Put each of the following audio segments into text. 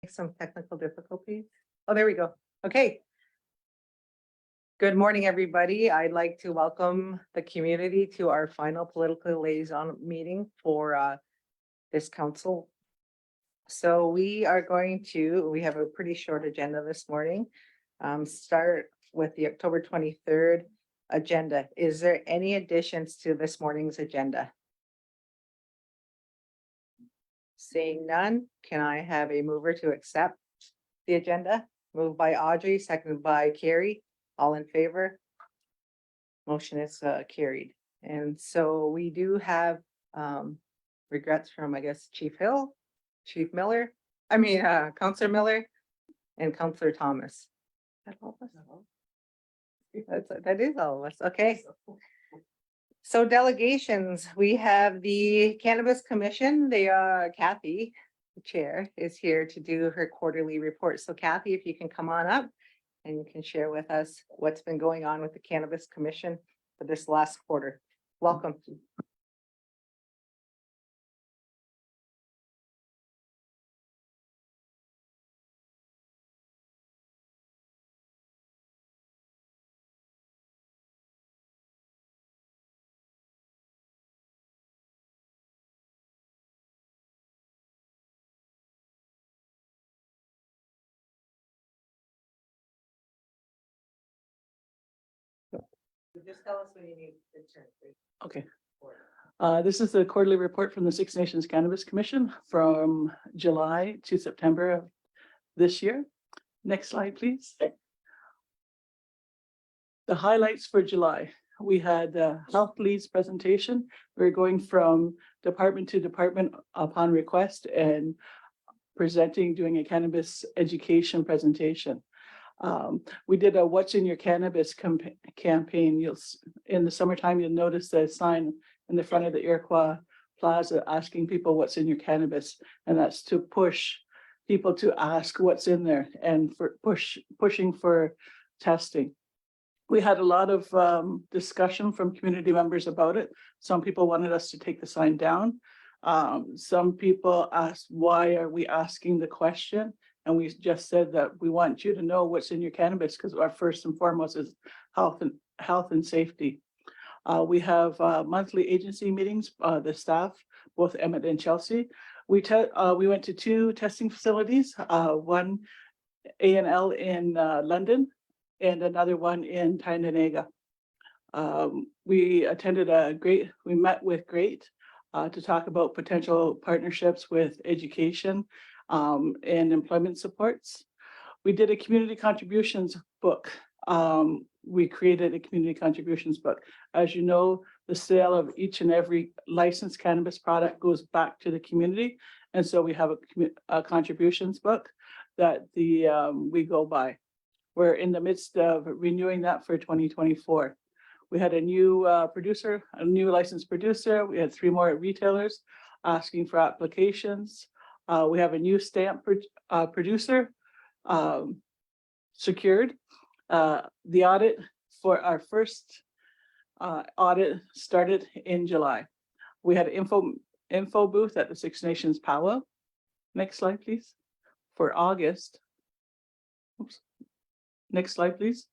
Some technical difficulties. Oh, there we go. Okay. Good morning, everybody. I'd like to welcome the community to our final political liaison meeting for this council. So we have a pretty short agenda this morning. Start with the October 23rd agenda. Is there any additions to this morning's agenda? Seeing none, can I have a mover to accept the agenda? Moved by Audrey, seconded by Carrie. All in favor? Motion is carried. And so we do have regrets from, I guess, Councillor Miller and Councillor Thomas. That is all of us. Okay. So delegations, we have the Cannabis Commission. Kathy, the chair, is here to do her quarterly report. So Kathy, if you can come on up and you can share with us what's been going on with the Cannabis Commission for this last quarter. Welcome. Just tell us when you need to turn. Okay. This is the quarterly report from the Six Nations Cannabis Commission from July to September of this year. Next slide, please. The highlights for July. We had a health leads presentation. We're going from department to department upon request and doing a cannabis education presentation. We did a What's in Your Cannabis campaign. In the summertime, you'll notice the sign in the front of the Iroquois Plaza asking people what's in your cannabis. And that's to push people to ask what's in there and for pushing for testing. We had a lot of discussion from community members about it. Some people wanted us to take the sign down. Some people asked, why are we asking the question? And we just said that we want you to know what's in your cannabis because our first and foremost is health and safety. We have monthly agency meetings, the staff, both Emmett and Chelsea. We went to 2 testing facilities, one A&L in London and another one in Tyendinaga. We met with GREAT to talk about potential partnerships with education and employment supports. We did a community contributions book. We created a community contributions book. As you know, the sale of each and every licensed cannabis product goes back to the community. And so we have a contributions book that we go by. We're in the midst of renewing that for 2024. We had a new licensed producer. We had 3 more retailers asking for applications. We have a new stamp producer secured. The audit for our first audit started in July. We had an info booth at the Six Nations powwow. Next slide, please. For August. Oops. Next slide, please.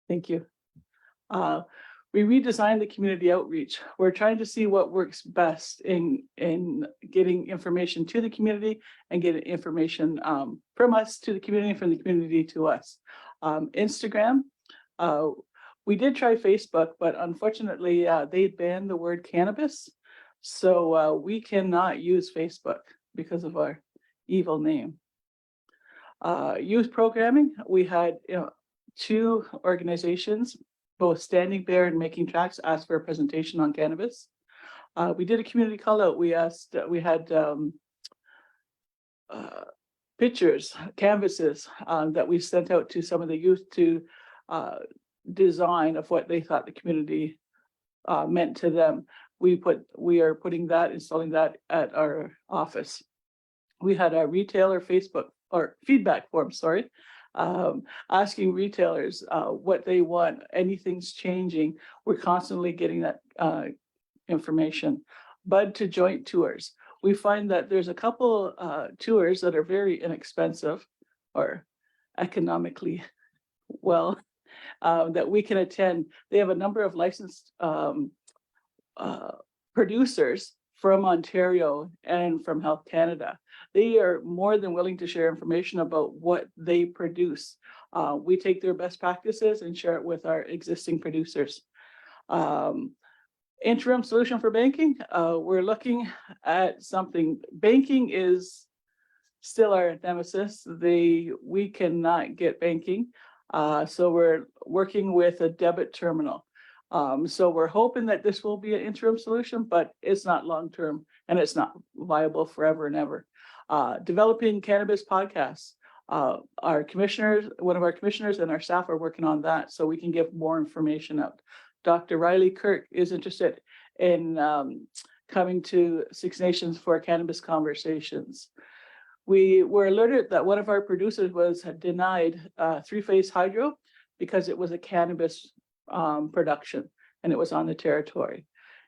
Thank you. We redesigned the community outreach. We're trying to see what works best in getting information to the community and getting information from us to the community and from the community to us. Instagram, we did try Facebook, but unfortunately they banned the word cannabis. So we cannot use Facebook because of our evil name. Youth programming, we had 2 organizations, both Standing Bear and Making Tracks, asked for a presentation on cannabis. We did a community call out. We had pictures, canvases that we sent out to some of the youth to design of what they thought the community meant to them. We are installing that at our office. We had a retailer Facebook or feedback form, asking retailers what they want, anything's changing. We're constantly getting that information. bud to joint tours. We find that there's a couple tours that are very inexpensive or economically well that we can attend. They have a number of licensed producers from Ontario and from Health Canada. They are more than willing to share information about what they produce. We take their best practices and share it with our existing producers. Interim solution for banking, we're looking at something. Banking is still our nemesis. We cannot get banking. So we're working with a debit terminal. So we're hoping that this will be an interim solution, but it's not long-term and it's not viable forever and ever. Developing cannabis podcasts. Our commissioners, one of our commissioners and our staff are working on that so we can give more information out. Dr. Riley Kirk is interested in coming to Six Nations for cannabis conversations. We were alerted that one of our producers was denied three-phase hydro because it was a cannabis production and it was on the territory.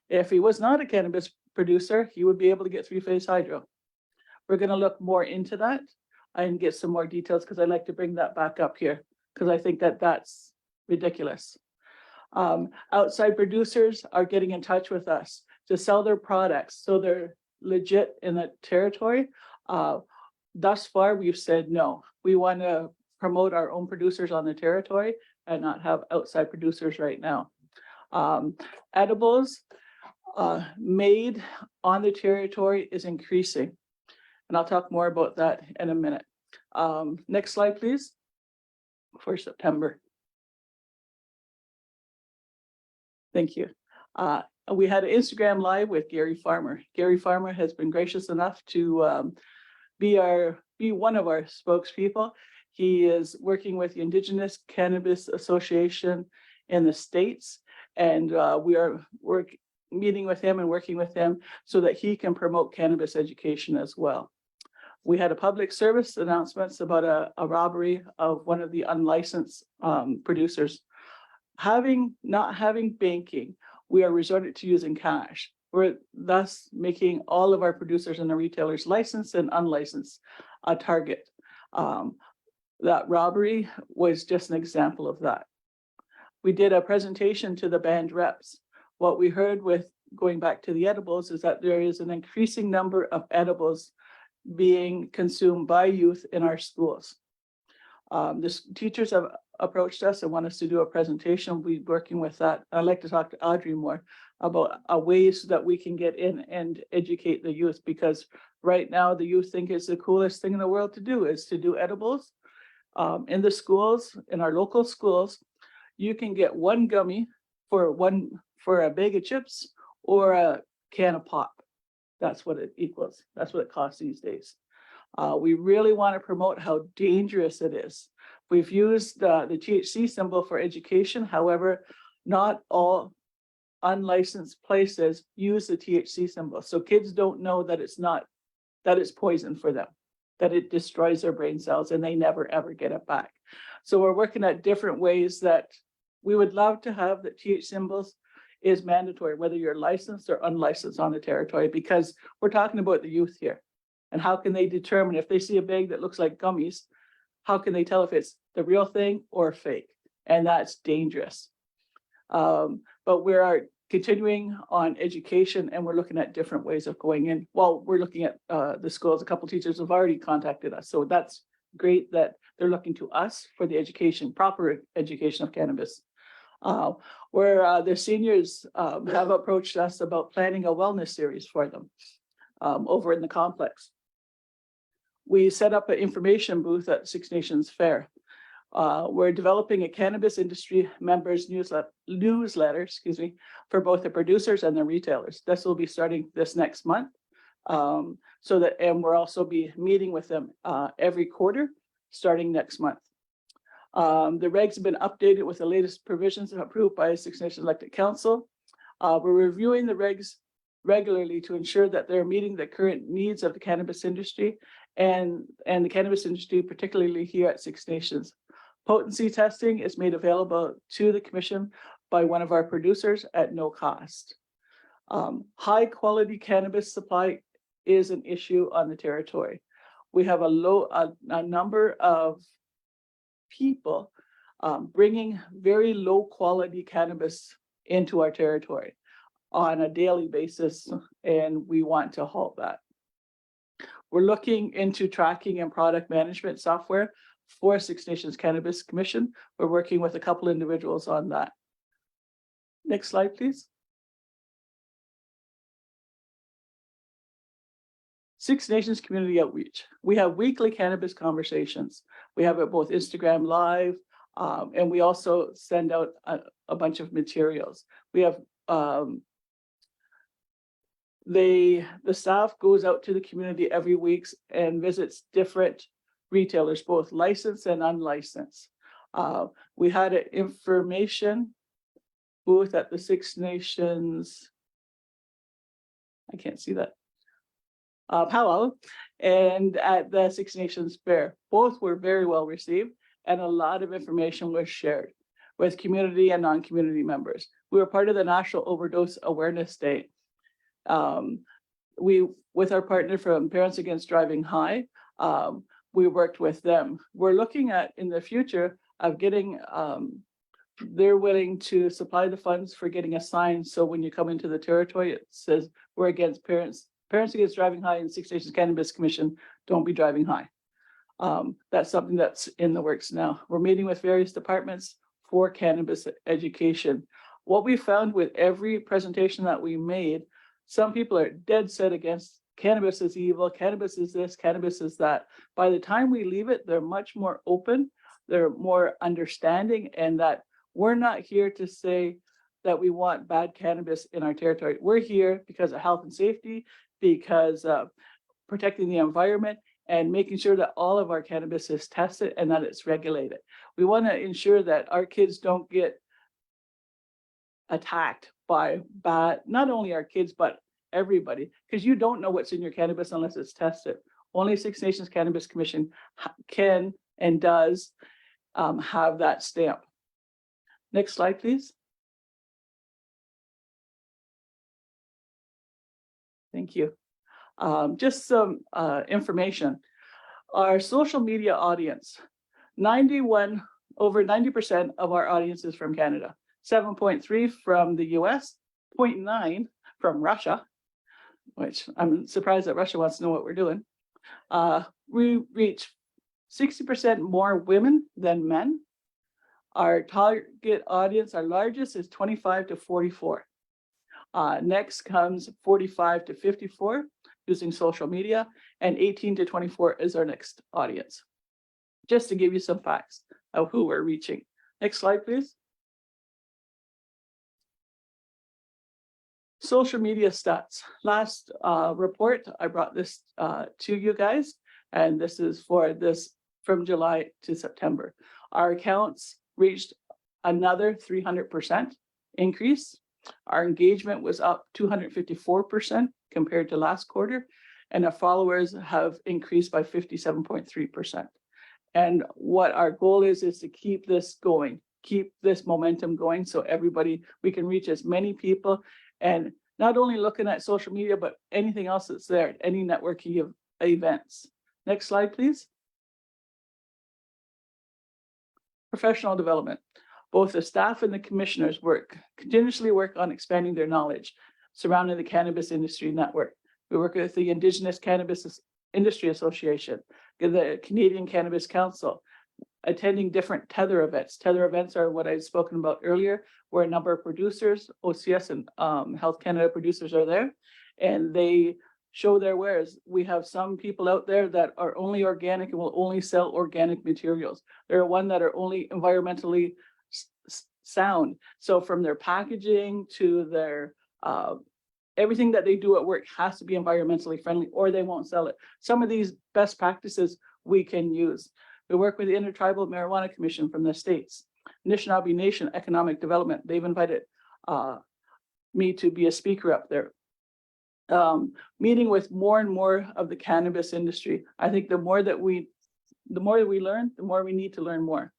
If he was not a cannabis producer, he would be able to get three-phase hydro. We're going to look more into that and get some more details because I'd like to bring that back up here because I think that that's ridiculous. Outside producers are getting in touch with us to sell their products so they're legit in the territory. Thus far, we've said no. We want to promote our own producers on the territory and not have outside producers right now. Edibles made on the territory is increasing. And I'll talk more about that in a minute. Next slide, please, for September. Thank you. We had an Instagram Live with Gary Farmer. Gary Farmer has been gracious enough to be one of our spokespeople. He is working with the Indigenous Cannabis Association in the States, and we are meeting with him and working with him so that he can promote cannabis education as well. We had a public service announcements about a robbery of one of the unlicensed producers. Not having banking, we are resorted to using cash. We're thus making all of our producers and the retailers licensed and unlicensed a target. That robbery was just an example of that. We did a presentation to the band reps. What we heard with going back to the edibles is that there is an increasing number of edibles being consumed by youth in our schools. The teachers have approached us and want us to do a presentation. We'll be working with that. I'd like to talk to Audrey more about ways that we can get in and educate the youth, because right now the youth think it's the coolest thing in the world to do is to do edibles. In the schools, in our local schools, you can get one gummy for a bag of chips or a can of pop. That's what it equals. That's what it costs these days. We really want to promote how dangerous it is. We've used the THC symbol for education. However, not all unlicensed places use the THC symbol. So kids don't know that it's poison for them, that it destroys their brain cells and they never ever get it back. So we're working at different ways that we would love to have that THC symbols is mandatory, whether you're licensed or unlicensed on the territory, because we're talking about the youth here. And how can they determine if they see a bag that looks like gummies, how can they tell if it's the real thing or fake? And that's dangerous. But we are continuing on education and we're looking at different ways of going in. Well, we're looking at the schools. A couple of teachers have already contacted us. So that's great that they're looking to us for the education, proper education of cannabis. Where the seniors have approached us about planning a wellness series for them over in the complex. We set up an information booth at Six Nations Fair. We're developing a cannabis industry members newsletter, for both the producers and the retailers. This will be starting this next month. And we'll also be meeting with them every quarter starting next month. The regs have been updated with the latest provisions approved by Six Nations Elected Council. We're reviewing the regs regularly to ensure that they're meeting the current needs of the cannabis industry and the cannabis industry, particularly here at Six Nations. Potency testing is made available to the commission by one of our producers at no cost. High quality cannabis supply is an issue on the territory. We have a number of people bringing very low quality cannabis into our territory on a daily basis, and we want to halt that. We're looking into tracking and product management software for Six Nations Cannabis Commission. We're working with a couple individuals on that. Next slide, please. Six Nations Community Outreach. We have weekly cannabis conversations. We have it both Instagram Live, and we also send out a bunch of materials. We have the staff goes out to the community every week and visits different retailers, both licensed and unlicensed. We had an information booth at the Six Nations, I can't see that, powwow, and at the Six Nations Fair. Both were very well received, and a lot of information was shared with community and non-community members. We were part of the National Overdose Awareness Day. With our partner from Parents Against Driving High, we worked with them. We're looking at in the future of getting, they're willing to supply the funds for getting a sign. So when you come into the territory, it says we're against Parents Against Driving High and Six Nations Cannabis Commission, don't be driving high. That's something that's in the works now. We're meeting with various departments for cannabis education. What we found with every presentation that we made, some people are dead set against cannabis is evil, cannabis is this, cannabis is that. By the time we leave it, they're much more open, they're more understanding, and that we're not here to say that we want bad cannabis in our territory. We're here because of health and safety, because of protecting the environment, and making sure that all of our cannabis is tested and that it's regulated. We want to ensure that our kids don't get attacked by bad, not only our kids, but everybody, because you don't know what's in your cannabis unless it's tested. Only Six Nations Cannabis Commission can and does have that stamp. Next slide, please. Thank you. Just some information. Our social media audience, over 90% of our audience is from Canada, 7.3 from the US, 0.9 from Russia, which I'm surprised that Russia wants to know what we're doing. We reach 60% more women than men. Our target audience, our largest, is 25 to 44. Next comes 45 to 54 using social media, and 18 to 24 is our next audience. Just to give you some facts of who we're reaching. Next slide, please. Social media stats. Last report, I brought this to you guys, and this is for this from July to September. Our accounts reached another 300% increase. Our engagement was up 254% compared to last quarter, and our followers have increased by 57.3%. And what our goal is to keep this going, keep this momentum going, so we can reach as many people, and not only looking at social media, but anything else that's there, any networking events. Next slide, please. Professional development. Both the staff and the commissioners continuously work on expanding their knowledge surrounding the cannabis industry network. We work with the Indigenous Cannabis Industry Association, the Canadian Cannabis Council, attending different tether events. Tether events are what I've spoken about earlier, where a number of producers, OCS and Health Canada producers are there, and they show their wares. We have some people out there that are only organic and will only sell organic materials. There are one that are only environmentally sound. So from their packaging to their everything that they do at work has to be environmentally friendly, or they won't sell it. Some of these best practices we can use. We work with the Intertribal Marijuana Commission from the States, Anishinaabe Nation Economic Development. They've invited me to be a speaker up there. Meeting with more and more of the cannabis industry. I think the more we learn, the more we need to learn more.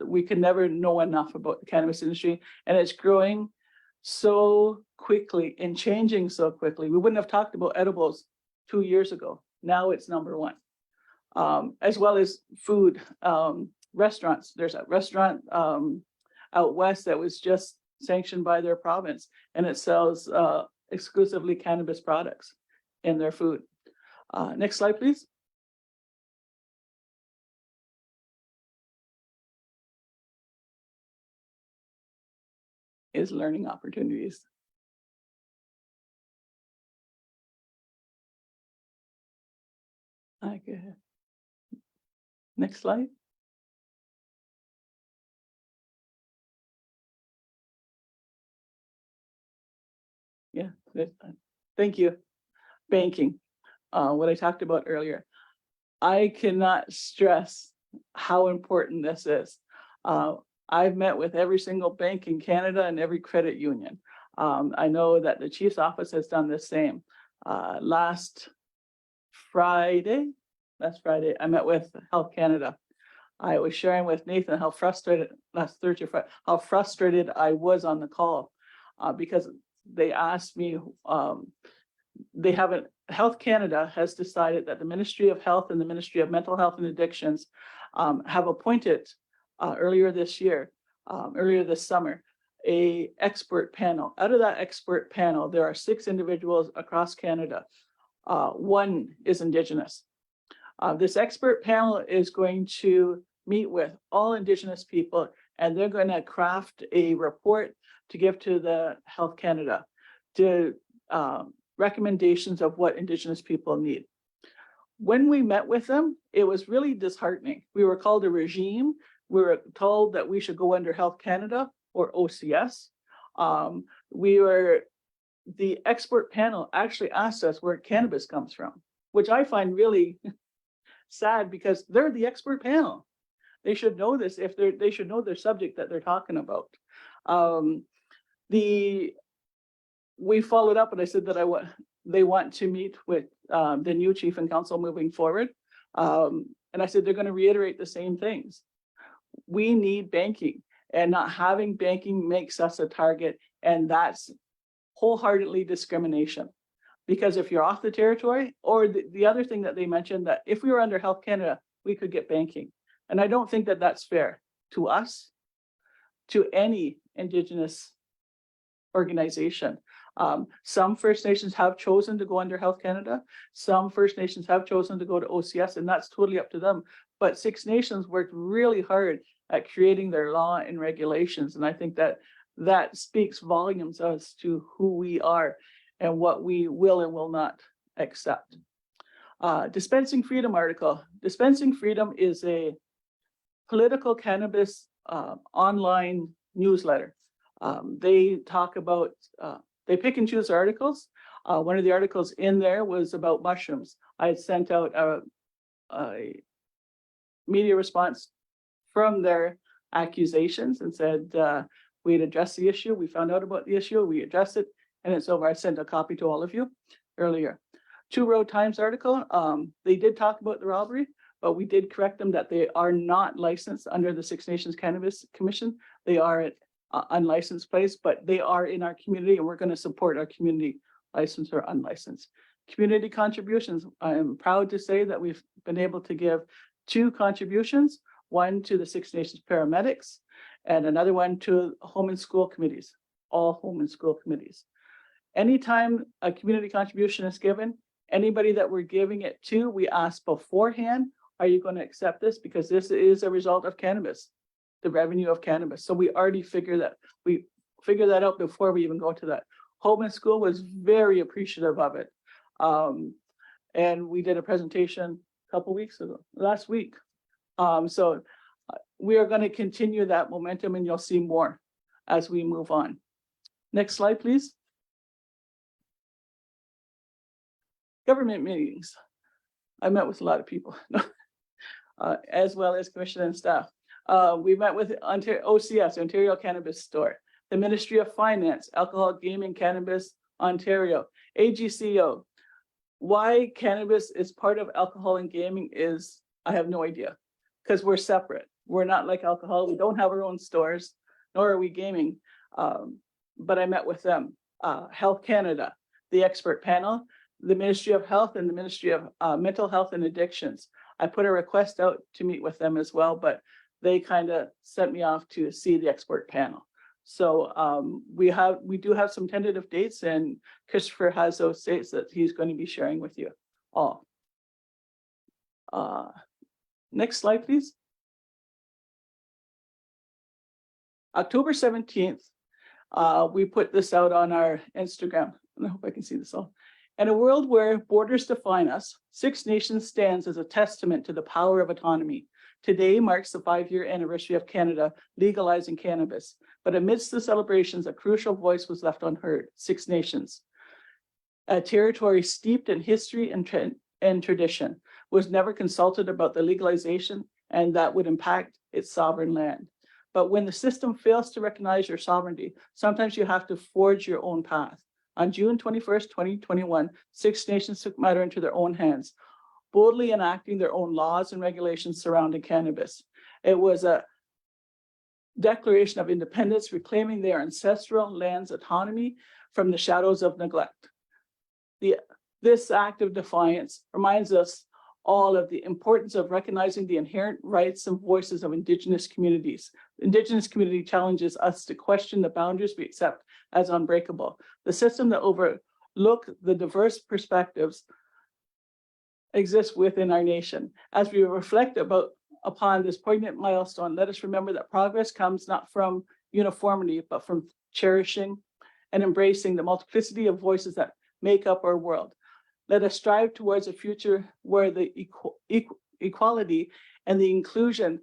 We can never know enough about the cannabis industry, and it's growing so quickly and changing so quickly. We wouldn't have talked about edibles 2 years ago. Now it's number one. As well as food, restaurants. There's a restaurant out west that was just sanctioned by their province, and it sells exclusively cannabis products in their food. Next slide, please. Is learning opportunities. Okay. Next slide. Yeah, good. Thank you. Banking, what I talked about earlier. I cannot stress how important this is. I've met with every single bank in Canada and every credit union. I know that the chief's office has done the same. Last Friday, I met with Health Canada. I was sharing with Nathan how frustrated, last Thursday, how frustrated I was on the call because they asked me, Health Canada has decided that the Ministry of Health and the Ministry of Mental Health and Addictions have appointed earlier this summer, a expert panel. Out of that expert panel, there are 6 individuals across Canada. One is Indigenous. This expert panel is going to meet with all Indigenous people, and they're going to craft a report to give to the Health Canada to recommendations of what Indigenous people need. When we met with them, it was really disheartening. We were called a regime. We were told that we should go under Health Canada or OCS. The expert panel actually asked us where cannabis comes from, which I find really sad because they're the expert panel. They should know this they should know their subject that they're talking about. We followed up and I said that they want to meet with the new chief and council moving forward. And I said, they're going to reiterate the same things. We need banking, and not having banking makes us a target. And that's wholeheartedly discrimination. Because if you're off the territory, or the other thing that they mentioned, that if we were under Health Canada, we could get banking. And I don't think that that's fair to us, to any Indigenous organization. Some First Nations have chosen to go under Health Canada. Some First Nations have chosen to go to OCS, and that's totally up to them. But Six Nations worked really hard at creating their law and regulations. And I think that speaks volumes as to who we are and what we will and will not accept. Dispensing Freedom article. Dispensing Freedom is a political cannabis online newsletter. They talk about, they pick and choose articles. One of the articles in there was about mushrooms. I had sent out a media response from their accusations and said, we'd addressed the issue. We found out about the issue. We addressed it, and it's over. I sent a copy to all of you earlier. Two Road Times article. They did talk about the robbery, but we did correct them that they are not licensed under the Six Nations Cannabis Commission. They are at unlicensed place, but they are in our community, and we're going to support our community, licensed or unlicensed. Community contributions. I am proud to say that we've been able to give 2 contributions, one to the Six Nations paramedics and another one to home and school committees, all home and school committees. Anytime a community contribution is given, anybody that we're giving it to, we ask beforehand, are you going to accept this? Because this is a result of cannabis, the revenue of cannabis. So we already figure that out before we even go to that. Home and school was very appreciative of it. And we did a presentation a couple weeks ago, last week. So we are going to continue that momentum, and you'll see more as we move on. Next slide, please. Government meetings. I met with a lot of people, as well as commission and staff. We met with OCS, Ontario Cannabis Store, the Ministry of Finance, Alcohol, Gaming, Cannabis, Ontario, AGCO. Why cannabis is part of alcohol and gaming is, I have no idea, because we're separate. We're not like alcohol. We don't have our own stores, nor are we gaming. but I met with them, Health Canada, the expert panel, the Ministry of Health and the Ministry of Mental Health and Addictions. I put a request out to meet with them as well, but they kind of sent me off to see the expert panel. So we do have some tentative dates, and Christopher has those dates that he's going to be sharing with you all. Next slide, please. October 17th, we put this out on our Instagram, and I hope I can see this all. In a world where borders define us, Six Nations stands as a testament to the power of autonomy. Today marks the 5-year anniversary of Canada legalizing cannabis, but amidst the celebrations, a crucial voice was left unheard: Six Nations. A territory steeped in history and tradition was never consulted about the legalization, and that would impact its sovereign land. But when the system fails to recognize your sovereignty, sometimes you have to forge your own path. On June 21st, 2021, Six Nations took matter into their own hands, boldly enacting their own laws and regulations surrounding cannabis. It was a declaration of independence, reclaiming their ancestral land's autonomy from the shadows of neglect. This act of defiance reminds us all of the importance of recognizing the inherent rights and voices of Indigenous communities. Indigenous community challenges us to question the boundaries we accept as unbreakable. The system that overlook the diverse perspectives exists within our nation. As we reflect upon this poignant milestone, let us remember that progress comes not from uniformity, but from cherishing and embracing the multiplicity of voices that make up our world. Let us strive towards a future where the equality and the inclusion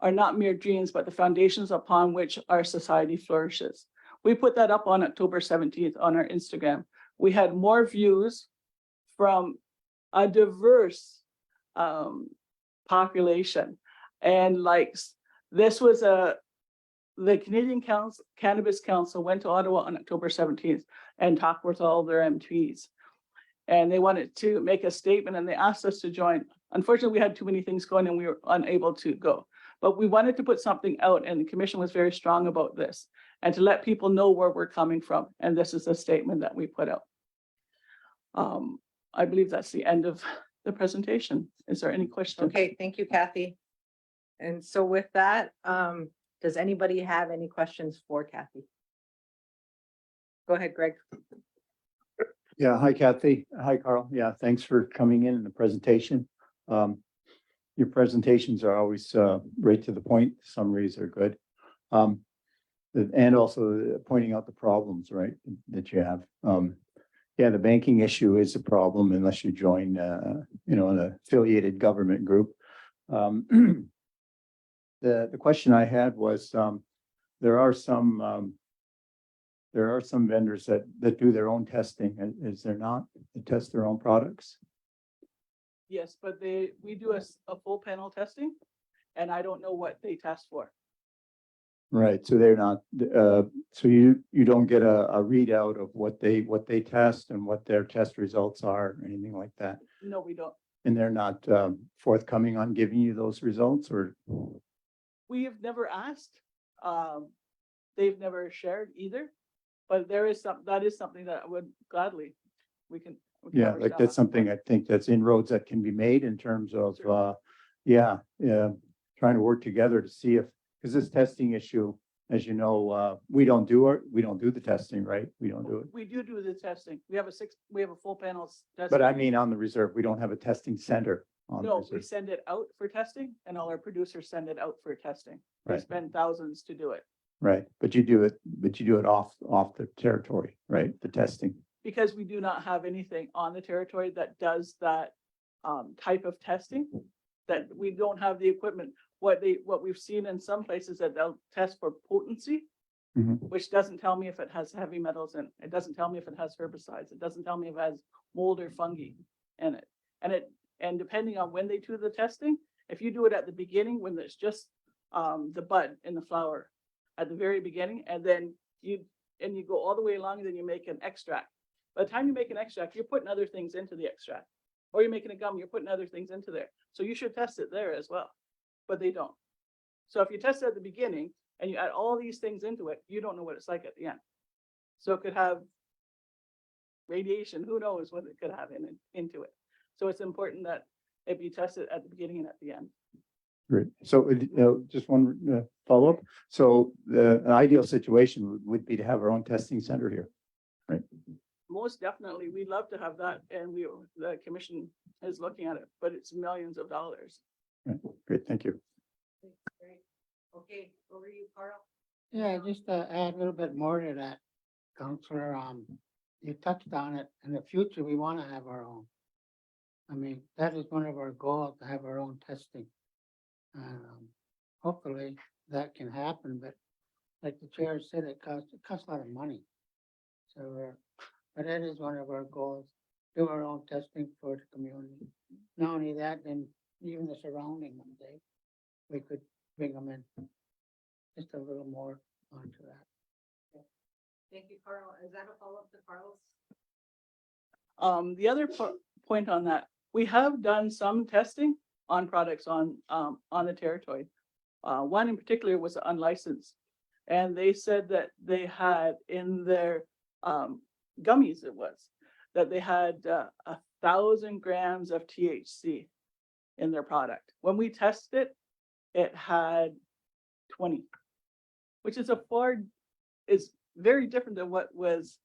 are not mere dreams, but the foundations upon which our society flourishes. We put that up on October 17th on our Instagram. We had more views from a diverse population and likes. This was the Canadian Cannabis Council went to Ottawa on October 17th and talked with all their MPs. And they wanted to make a statement and they asked us to join. Unfortunately, we had too many things going and we were unable to go. But we wanted to put something out, and the commission was very strong about this and to let people know where we're coming from. And this is a statement that we put out. I believe that's the end of the presentation. Is there any questions? Okay, thank you, Kathy. And so with that, does anybody have any questions for Kathy? Go ahead, Greg. Yeah, hi Kathy. Hi Carl. Yeah, thanks for coming in the presentation. Your presentations are always right to the point. Summaries are good. And also pointing out the problems, right, that you have. Yeah, the banking issue is a problem unless you join, an affiliated government group. The question I had was, there are some vendors that do their own testing. Is there not, to test their own products? Yes, but we do a full panel testing, and I don't know what they test for. Right, so they're not, so you don't get a readout of what they test and what their test results are, or anything like that? No, we don't. And they're not forthcoming on giving you those results, or? We have never asked. They've never shared either, but that is something that I would gladly, we can Yeah, cover like stuff. that's something I think that's inroads that can be made in terms of, Sure. Trying to work together to see if, because this testing issue, as you know, we don't do the testing, right? We don't do it. We do the testing. We have a full panel testing. But I mean, on the reserve, we don't have a testing center on the No, we reserve. send it out for testing, and all our producers send it out for testing. They Right. spend thousands to do it. Right, but you do it off the territory, right? The testing. Because we do not have anything on the territory that does that type of testing, that we don't have the equipment. What we've seen in some places that they'll test for potency, Mhm. which doesn't tell me if it has heavy metals in it. It doesn't tell me if it has herbicides. It doesn't tell me if it has mold or fungi in it. And depending on when they do the testing, if you do it at the beginning, when there's just the bud in the flower at the very beginning, and then you go all the way along, and then you make an extract. By the time you make an extract, you're putting other things into the extract, or you're making a gum, you're putting other things into there. So you should test it there as well, but they don't. So if you test it at the beginning and you add all these things into it, you don't know what it's like at the end. So it could have radiation, who knows what it could have into it. So it's important that it be tested at the beginning and at the end. Great. So, just one follow-up. So an ideal situation would be to have our own testing center here. Most definitely, we'd love to have that, and the commission is looking at it, but it's millions of dollars. Right. Great, thank you. Great. Okay, over to you, Carl. Yeah, just to add a little bit more to that, Counselor, you touched on it. In the future, we want to have our own. I mean, that is one of our goals, to have our own testing. Hopefully that can happen, but like the chair said, it costs a lot of money. So, but that is one of our goals, do our own testing for the community. Not only that, then even the surrounding one day, we could bring them in. Just a little more onto that. Thank you, Carl. Is that a follow-up to Carl's? The other point on that, we have done some testing on products on the territory. One in particular was unlicensed, and they said that they had in their gummies, that they had 1,000 grams of THC in their product. When we tested it, it had 20, which is is very different than what was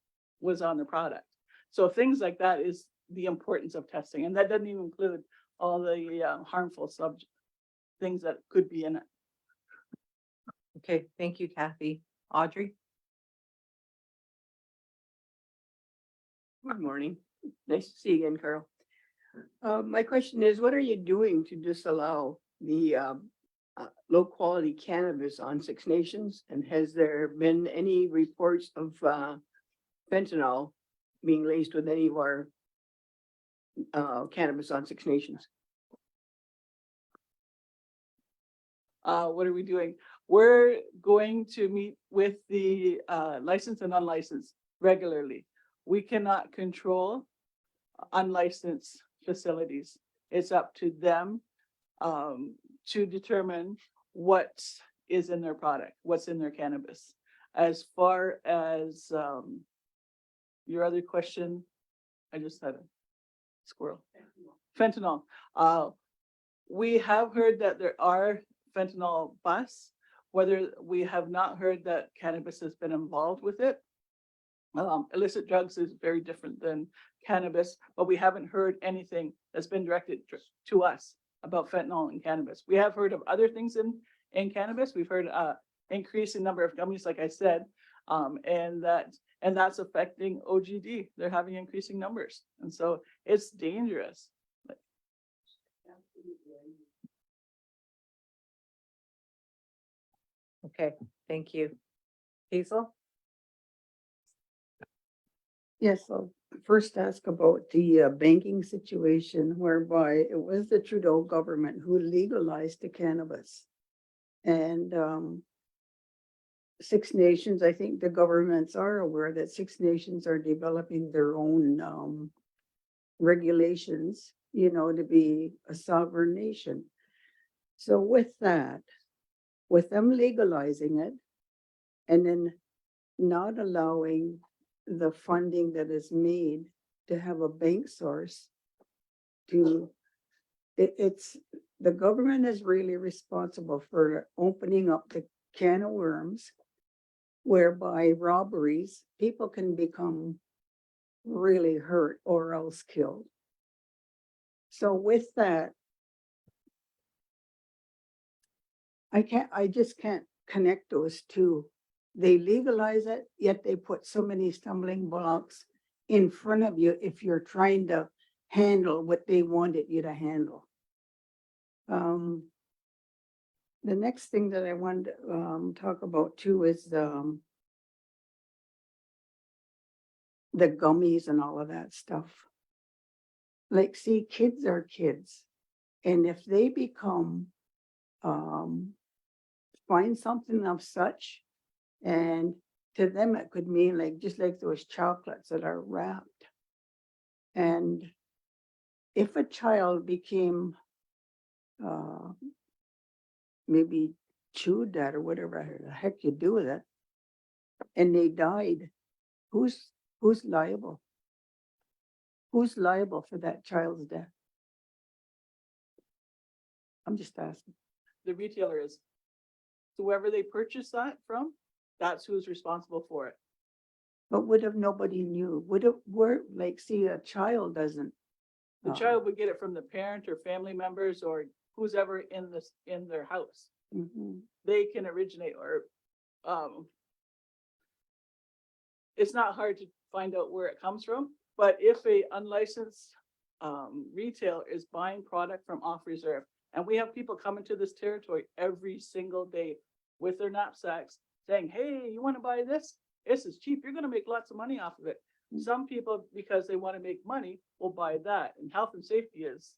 on the product. So things like that is the importance of testing, and that doesn't even include all the harmful things that could be in it. Okay, thank you, Kathy. Audrey? Good morning. Nice to see you again, Carl. My question is, what are you doing to disallow the low quality cannabis on Six Nations? And has there been any reports of fentanyl being laced with any of our cannabis on Six Nations? What are we doing? We're going to meet with the licensed and unlicensed regularly. We cannot control unlicensed facilities. It's up to them to determine what is in their product, what's in their cannabis. As far as your other question, I just had a squirrel. Fentanyl. We have heard that there are fentanyl busts. Whether we have not heard that cannabis has been involved with it. Illicit drugs is very different than cannabis, but we haven't heard anything that's been directed to us about fentanyl and cannabis. We have heard of other things in cannabis. We've heard increase in number of gummies, like I said, and that's affecting OGD. They're having increasing numbers, and so it's dangerous. Okay, thank you. Hazel? Yes, I'll first ask about the banking situation whereby it was the Trudeau government who legalized the cannabis. And Six Nations, I think the governments are aware that Six Nations are developing their own regulations, to be a sovereign nation. So with that, with them legalizing it and then not allowing the funding that is made to have a bank source it's the government is really responsible for opening up the can of worms whereby robberies, people can become really hurt or else killed. So with that, I just can't connect those two. They legalize it, yet they put so many stumbling blocks in front of you if you're trying to handle what they wanted you to handle. The next thing that I wanted to talk about too is the gummies and all of that stuff. Like, see, kids are kids. And if they become, find something of such, and to them it could mean like, just like those chocolates that are wrapped. And if a child became, maybe chewed that or whatever the heck you do with it, and they died, who's liable? Who's liable for that child's death? I'm just asking. The retailer is. So whoever they purchase that from, that's who's responsible for it. But what if nobody knew? What if, where, like, see, a child doesn't? The child would get it from the parent or family members or who's ever in this, in their house. Mhm. They can originate or, it's not hard to find out where it comes from, but if a unlicensed retail is buying product from off reserve, and we have people coming to this territory every single day with their knapsacks saying, hey, you want to buy this? This is cheap. You're going to make lots of money off of it. Some people, because they want to make money, will buy that. And health and safety is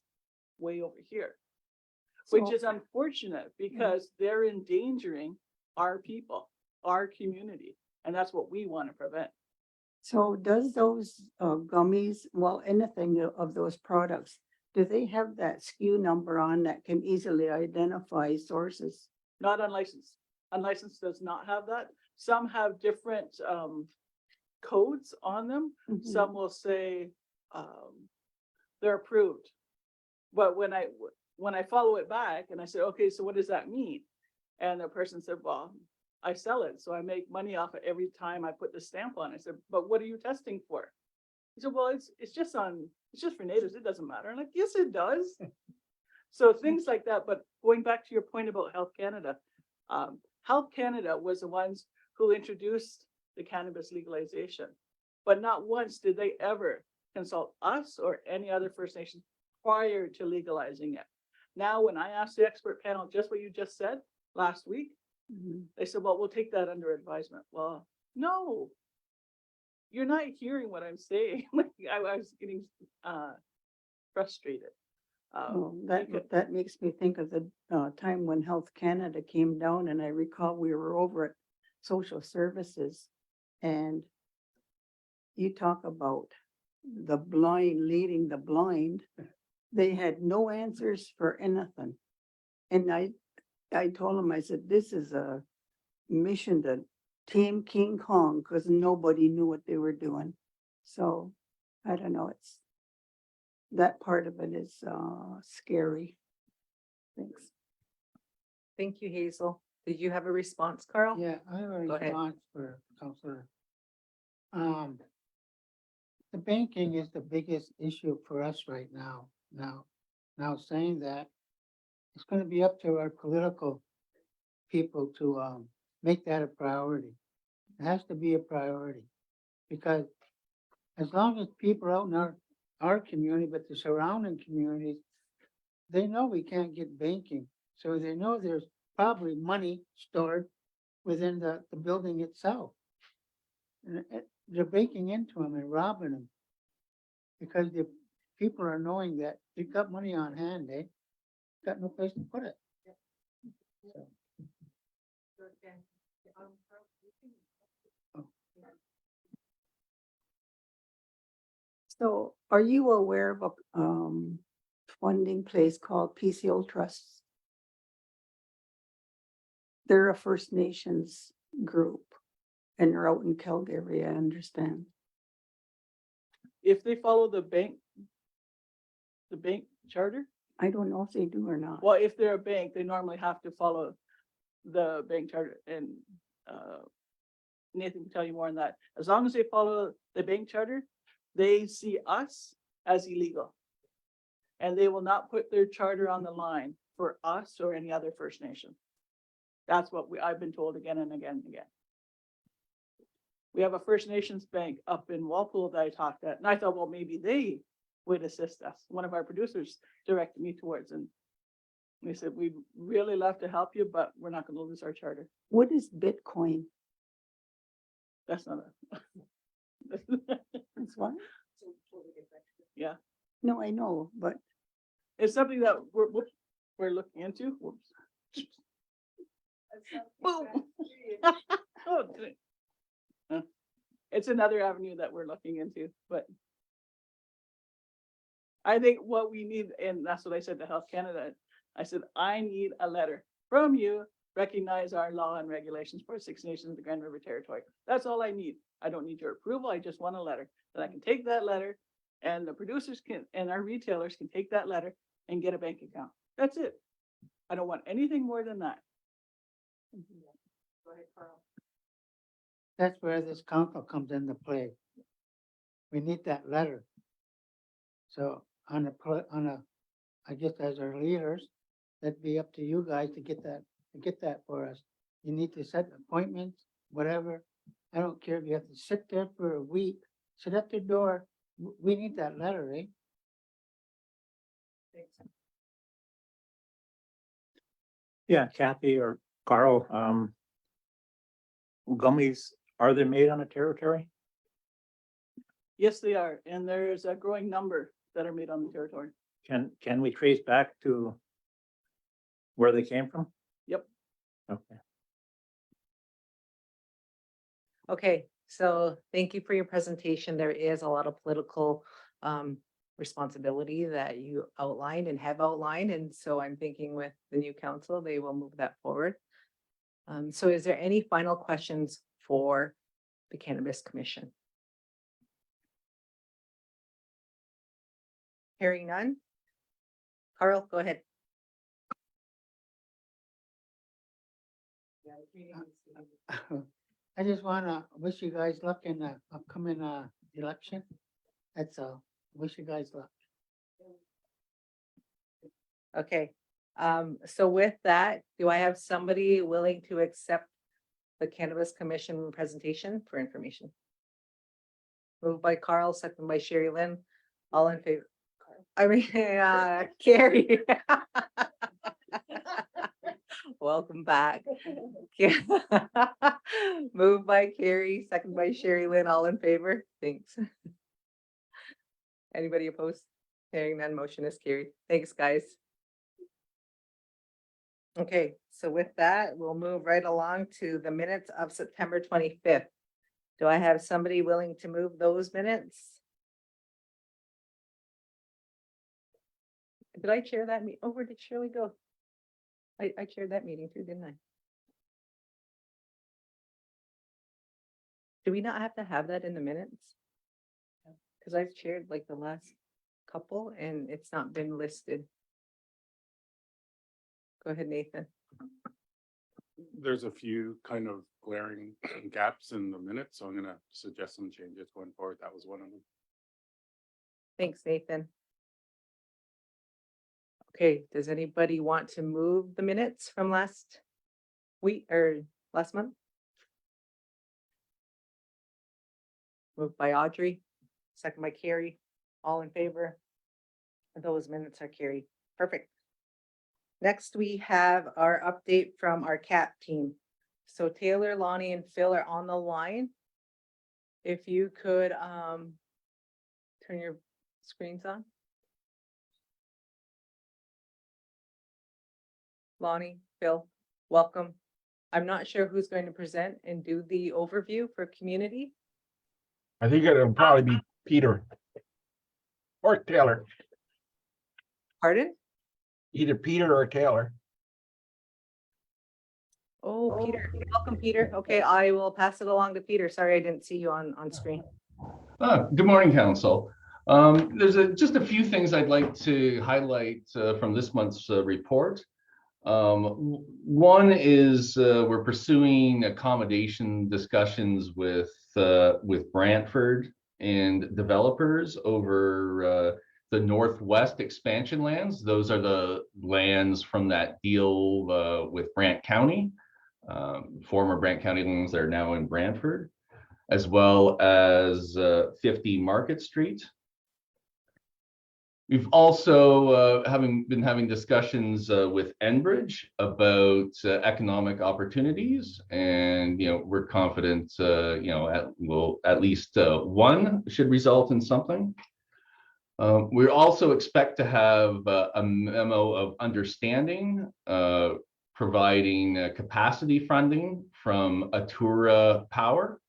way over here, which So- is unfortunate because they're endangering our people, our community. And that's what we want to prevent. So does those gummies, well, anything of those products, do they have that SKU number on that can easily identify sources? Not unlicensed. Unlicensed does not have that. Some have different codes on them. Mhm. Some will say they're approved. But when I follow it back and I said, okay, so what does that mean? And the person said, well, I sell it, so I make money off it every time I put the stamp on. I said, but what are you testing for? He said, well, it's just for natives. It doesn't matter. I'm like, yes, it does. So things like that. But going back to your point about Health Canada, Health Canada was the ones who introduced the cannabis legalization, but not once did they ever consult us or any other First Nation prior to legalizing it. Now, when I asked the expert panel just what you just said last week, Mhm. they said, well, we'll take that under advisement. Well, no, you're not hearing what I'm saying. Like, I was getting frustrated. Oh, because- that makes me think of the time when Health Canada came down, and I recall we were over at Social Services, and you talk about the blind leading the blind. They had no answers for anything. And I told them, I said, this is a mission to tame King Kong, because nobody knew what they were doing. So, I don't know, that part of it is scary. Thanks. Thank you, Hazel. Did you have a response, Carl? Yeah, I have a Go ahead. response for Counselor. The banking is the biggest issue for us right now. Now saying that, it's gonna be up to our political people to make that a priority. It has to be a priority. Because as long as people out in our community, but the surrounding communities, they know we can't get banking. So they know there's probably money stored within the building itself. And they're breaking into them and robbing them. Because the people are knowing that they've got money on hand, they got no place to put it. So, So are you aware of a funding place called PCO Trusts? They're a First Nations group, and they're out in Calgary, I understand. If they follow the bank charter, I don't know if they do or not. well, if they're a bank, they normally have to follow the bank charter, and Nathan can tell you more on that. As long as they follow the bank charter, they see us as illegal. And they will not put their charter on the line for us or any other First Nation. That's what I've been told again and again and again. We have a First Nations bank up in Walpole that I talked at, and I thought, well, maybe they would assist us. One of our producers directed me towards, and they said, we'd really love to help you, but we're not going to lose our charter. What is Bitcoin? That's not a. That's what? Yeah, No, I know, but it's something that we're looking into. Whoops. Boom. Oh, dang. It's another avenue that we're looking into, but I think what we need, and that's what I said to Health Canada, I said, I need a letter from you, recognize our law and regulations for Six Nations of the Grand River Territory. That's all I need. I don't need your approval. I just want a letter. Then I can take that letter and the producers can, and our retailers can take that letter and get a bank account. That's it. I don't want anything more than that. Go ahead, Carl. That's where this council comes into play. We need that letter. So I guess as our leaders, that'd be up to you guys to get that for us. You need to set appointments, whatever. I don't care if you have to sit there for a week, sit at the door. We need that letter, eh? Yeah, Kathy or Carl, gummies, are they made on a territory? Yes, they are. And there's a growing number that are made on the territory. Can we trace back to where they came from? Yep. Okay. Okay, so thank you for your presentation. There is a lot of political responsibility that you outlined and have outlined. And so I'm thinking with the new council, they will move that forward. So is there any final questions for the Cannabis Commission? Hearing none. Carl, go ahead. I just wanna wish you guys luck in the upcoming election. That's all. Wish you guys luck. Okay, so with that, do I have somebody willing to accept the Cannabis Commission presentation for information? Moved by Carl, second by Sherry Lynn, all in favor. I mean, Carrie. Welcome back. Moved by Carrie, second by Sherry Lynn, all in favor. Thanks. Anybody opposed? Hearing none, motion is carried. Thanks, guys. Okay, so with that, we'll move right along to the minutes of September 25th. Do I have somebody willing to move those minutes? Did I chair that meeting? Oh, where did Shirley go? I chaired that meeting too, didn't I? Do we not have to have that in the minutes? Because I've chaired like the last couple and it's not been listed. Go ahead, Nathan. There's a few kind of glaring gaps in the minutes, so I'm gonna suggest some changes going forward. That was one of them. Thanks, Nathan. Okay, does anybody want to move the minutes from last week or last month? Moved by Audrey, second by Carrie, all in favor. Those minutes are carried. Perfect. Next, we have our update from our CAP team. So Taylor, Lonnie, and Phil are on the line. If you could turn your screens on. Lonnie, Phil, welcome. I'm not sure who's going to present and do the overview for community. I think it'll probably be Peter or Taylor, Pardon? either Peter or Taylor. Oh, Peter, welcome, Peter. Okay, I will pass it along to Peter. Sorry, I didn't see you on screen. Good morning, Council. There's just a few things I'd like to highlight from this month's report. One is we're pursuing accommodation discussions with Brantford and developers over the Northwest expansion lands. Those are the lands from that deal with Brant County, former Brant County lands that are now in Brantford, as well as 50 Market Street. We've also been having discussions with Enbridge about economic opportunities, and we're confident at least one should result in something. We also expect to have a memo of understanding providing capacity funding from Atura Power.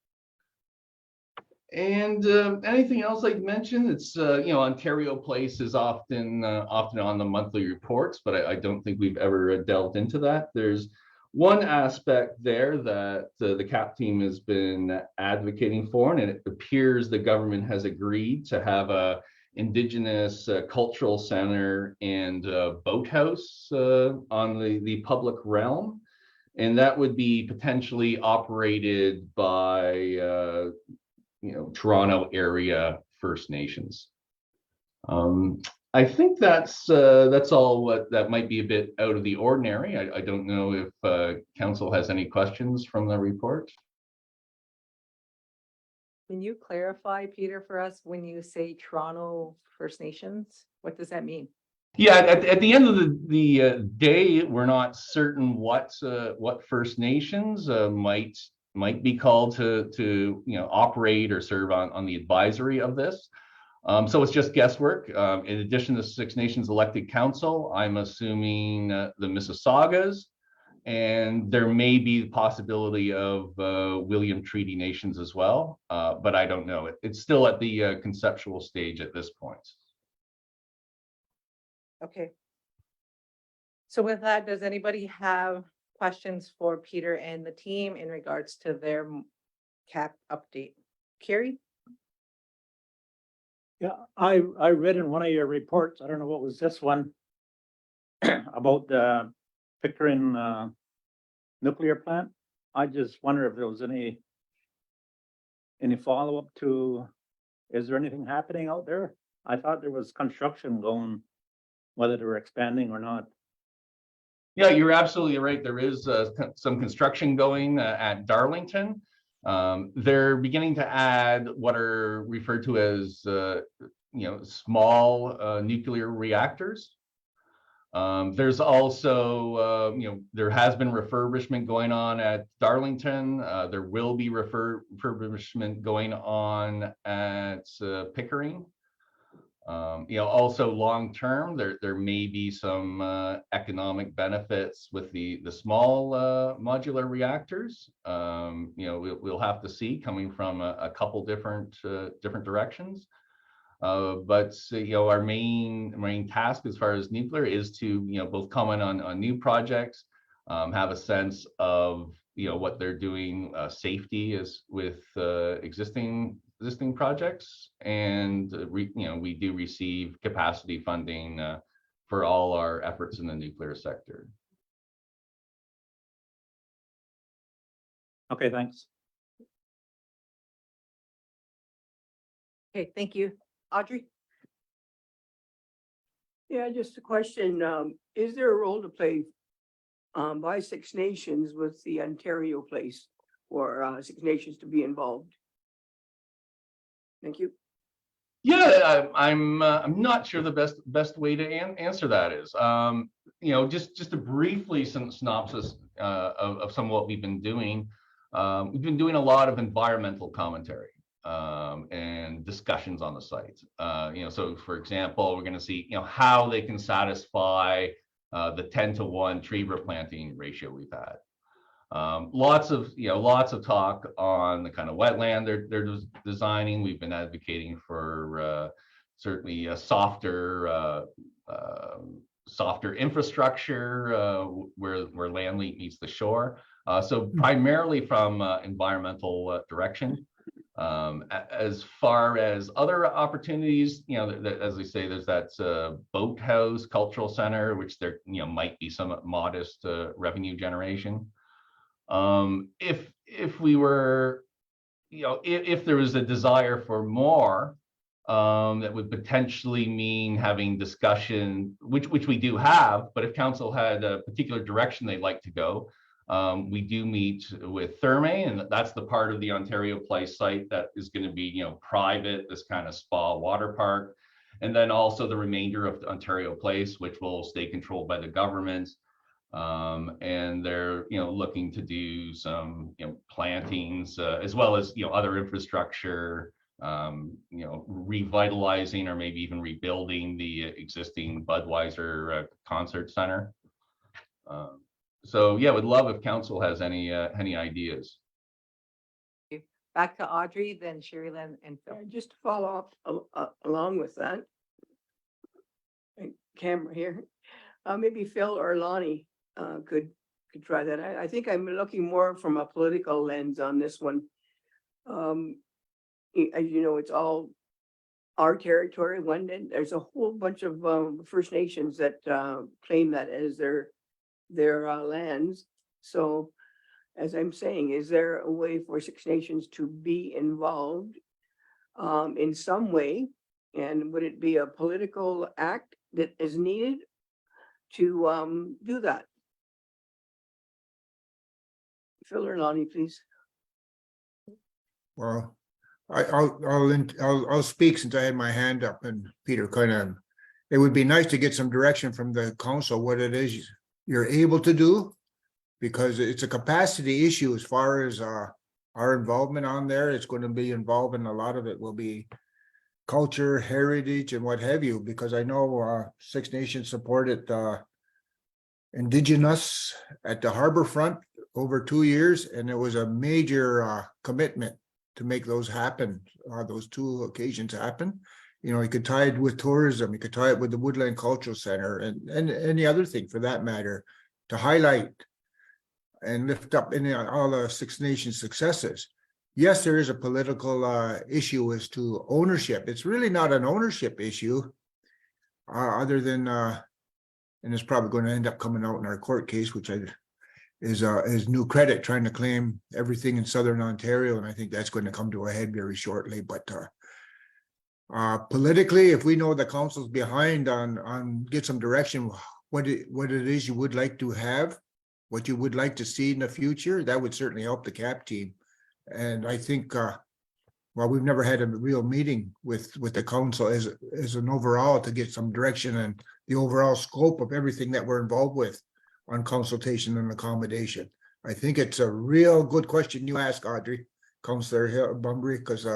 And anything else I'd mention? It's Ontario Place is often on the monthly reports, but I don't think we've ever delved into that. There's One aspect there that the CAP team has been advocating for, and it appears the government has agreed to have a Indigenous cultural center and boathouse on the public realm. And that would be potentially operated by, Toronto area First Nations. I think that's all what that might be a bit out of the ordinary. I don't know if council has any questions from the report. Can you clarify, Peter, for us, when you say Toronto First Nations, what does that mean? Yeah, at the end of the day, we're not certain what First Nations might be called to operate or serve on the advisory of this. So it's just guesswork. In addition to Six Nations elected council, I'm assuming the Mississaugas, and there may be the possibility of William Treaty Nations as well, but I don't know. It's still at the conceptual stage at this point. Okay. So with that, does anybody have questions for Peter and the team in regards to their CAP update? Carrie? Yeah, I read in one of your reports, I don't know what was this one, about the Pickering nuclear plant. I just wonder if there was any follow-up to, is there anything happening out there? I thought there was construction going, whether they were expanding or not. Yeah, you're absolutely right. There is some construction going at Darlington. They're beginning to add what are referred to as, small nuclear reactors. There's also, there has been refurbishment going on at Darlington. There will be refurbishment going on at Pickering. Also long term, there may be some economic benefits with the small modular reactors. We'll have to see, coming from a couple different directions. But our main task as far as nuclear is to both comment on new projects, have a sense of what they're doing, safety is with existing projects, and we do receive capacity funding for all our efforts in the nuclear sector. Okay, thanks. Okay, thank you. Audrey? Yeah, just a question. Is there a role to play by Six Nations with the Ontario place for Six Nations to be involved? Thank you. Yeah, I'm not sure the best way to answer that is. Just to briefly some synopsis of some of what we've been doing. We've been doing a lot of environmental commentary and discussions on the site. So for example, we're going to see how they can satisfy the 10-to-1 tree replanting ratio we've had. Lots of talk on the kind of wetland they're designing. We've been advocating for certainly a softer infrastructure where land meets the shore. So primarily from environmental direction. As far as other opportunities, as I say, there's that boathouse cultural center, which there might be some modest revenue generation. If we were, if there was a desire for more, that would potentially mean having discussion, which we do have, but if council had a particular direction they'd like to go, we do meet with Therme, and that's the part of the Ontario Place site that is going to be, private, this kind of spa water park, and then also the remainder of Ontario Place, which will stay controlled by the government. And they're looking to do some plantings as well as other infrastructure, revitalizing or maybe even rebuilding the existing Budweiser concert center. So yeah, would love if council has any ideas. Back to Audrey, then Sherry Lynn and Phil. Just to follow up along with that. Camera here, maybe Phil or Lonnie could could try that. I think I'm looking more from a political lens on this one. As you know, it's all our territory. There's a whole bunch of First Nations that claim that as their lands. So as I'm saying, is there a way for Six Nations to be involved in some way? And would it be a political act that is needed to do that? Phil or Lonnie, please. Well, I'll speak since I had my hand up and Peter kind of, it would be nice to get some direction from the council, what it is you're able to do. Because it's a capacity issue as far as our involvement on there. It's going to be involving a lot of it will be culture, heritage, and what have you, because I know Six Nations supported Indigenous at the harbor front over 2 years, and it was a major commitment to make those happen, those two occasions happen. You know, you could tie it with tourism, you could tie it with the Woodland Cultural Center, and any other thing for that matter, to highlight and lift up all the Six Nations successes. Yes, there is a political issue as to ownership. It's really not an ownership issue, other than, and it's probably going to end up coming out in our court case, which is New Credit trying to claim everything in Southern Ontario, and I think that's going to come to a head very shortly. But politically, if we know the council's behind on get some direction, what it is you would like to have, what you would like to see in the future, that would certainly help the CAP team. And I think, well, we've never had a real meeting with the council as an overall to get some direction and the overall scope of everything that we're involved with on consultation and accommodation. I think it's a real good question you ask, Audrey, Councillor Bunbury, because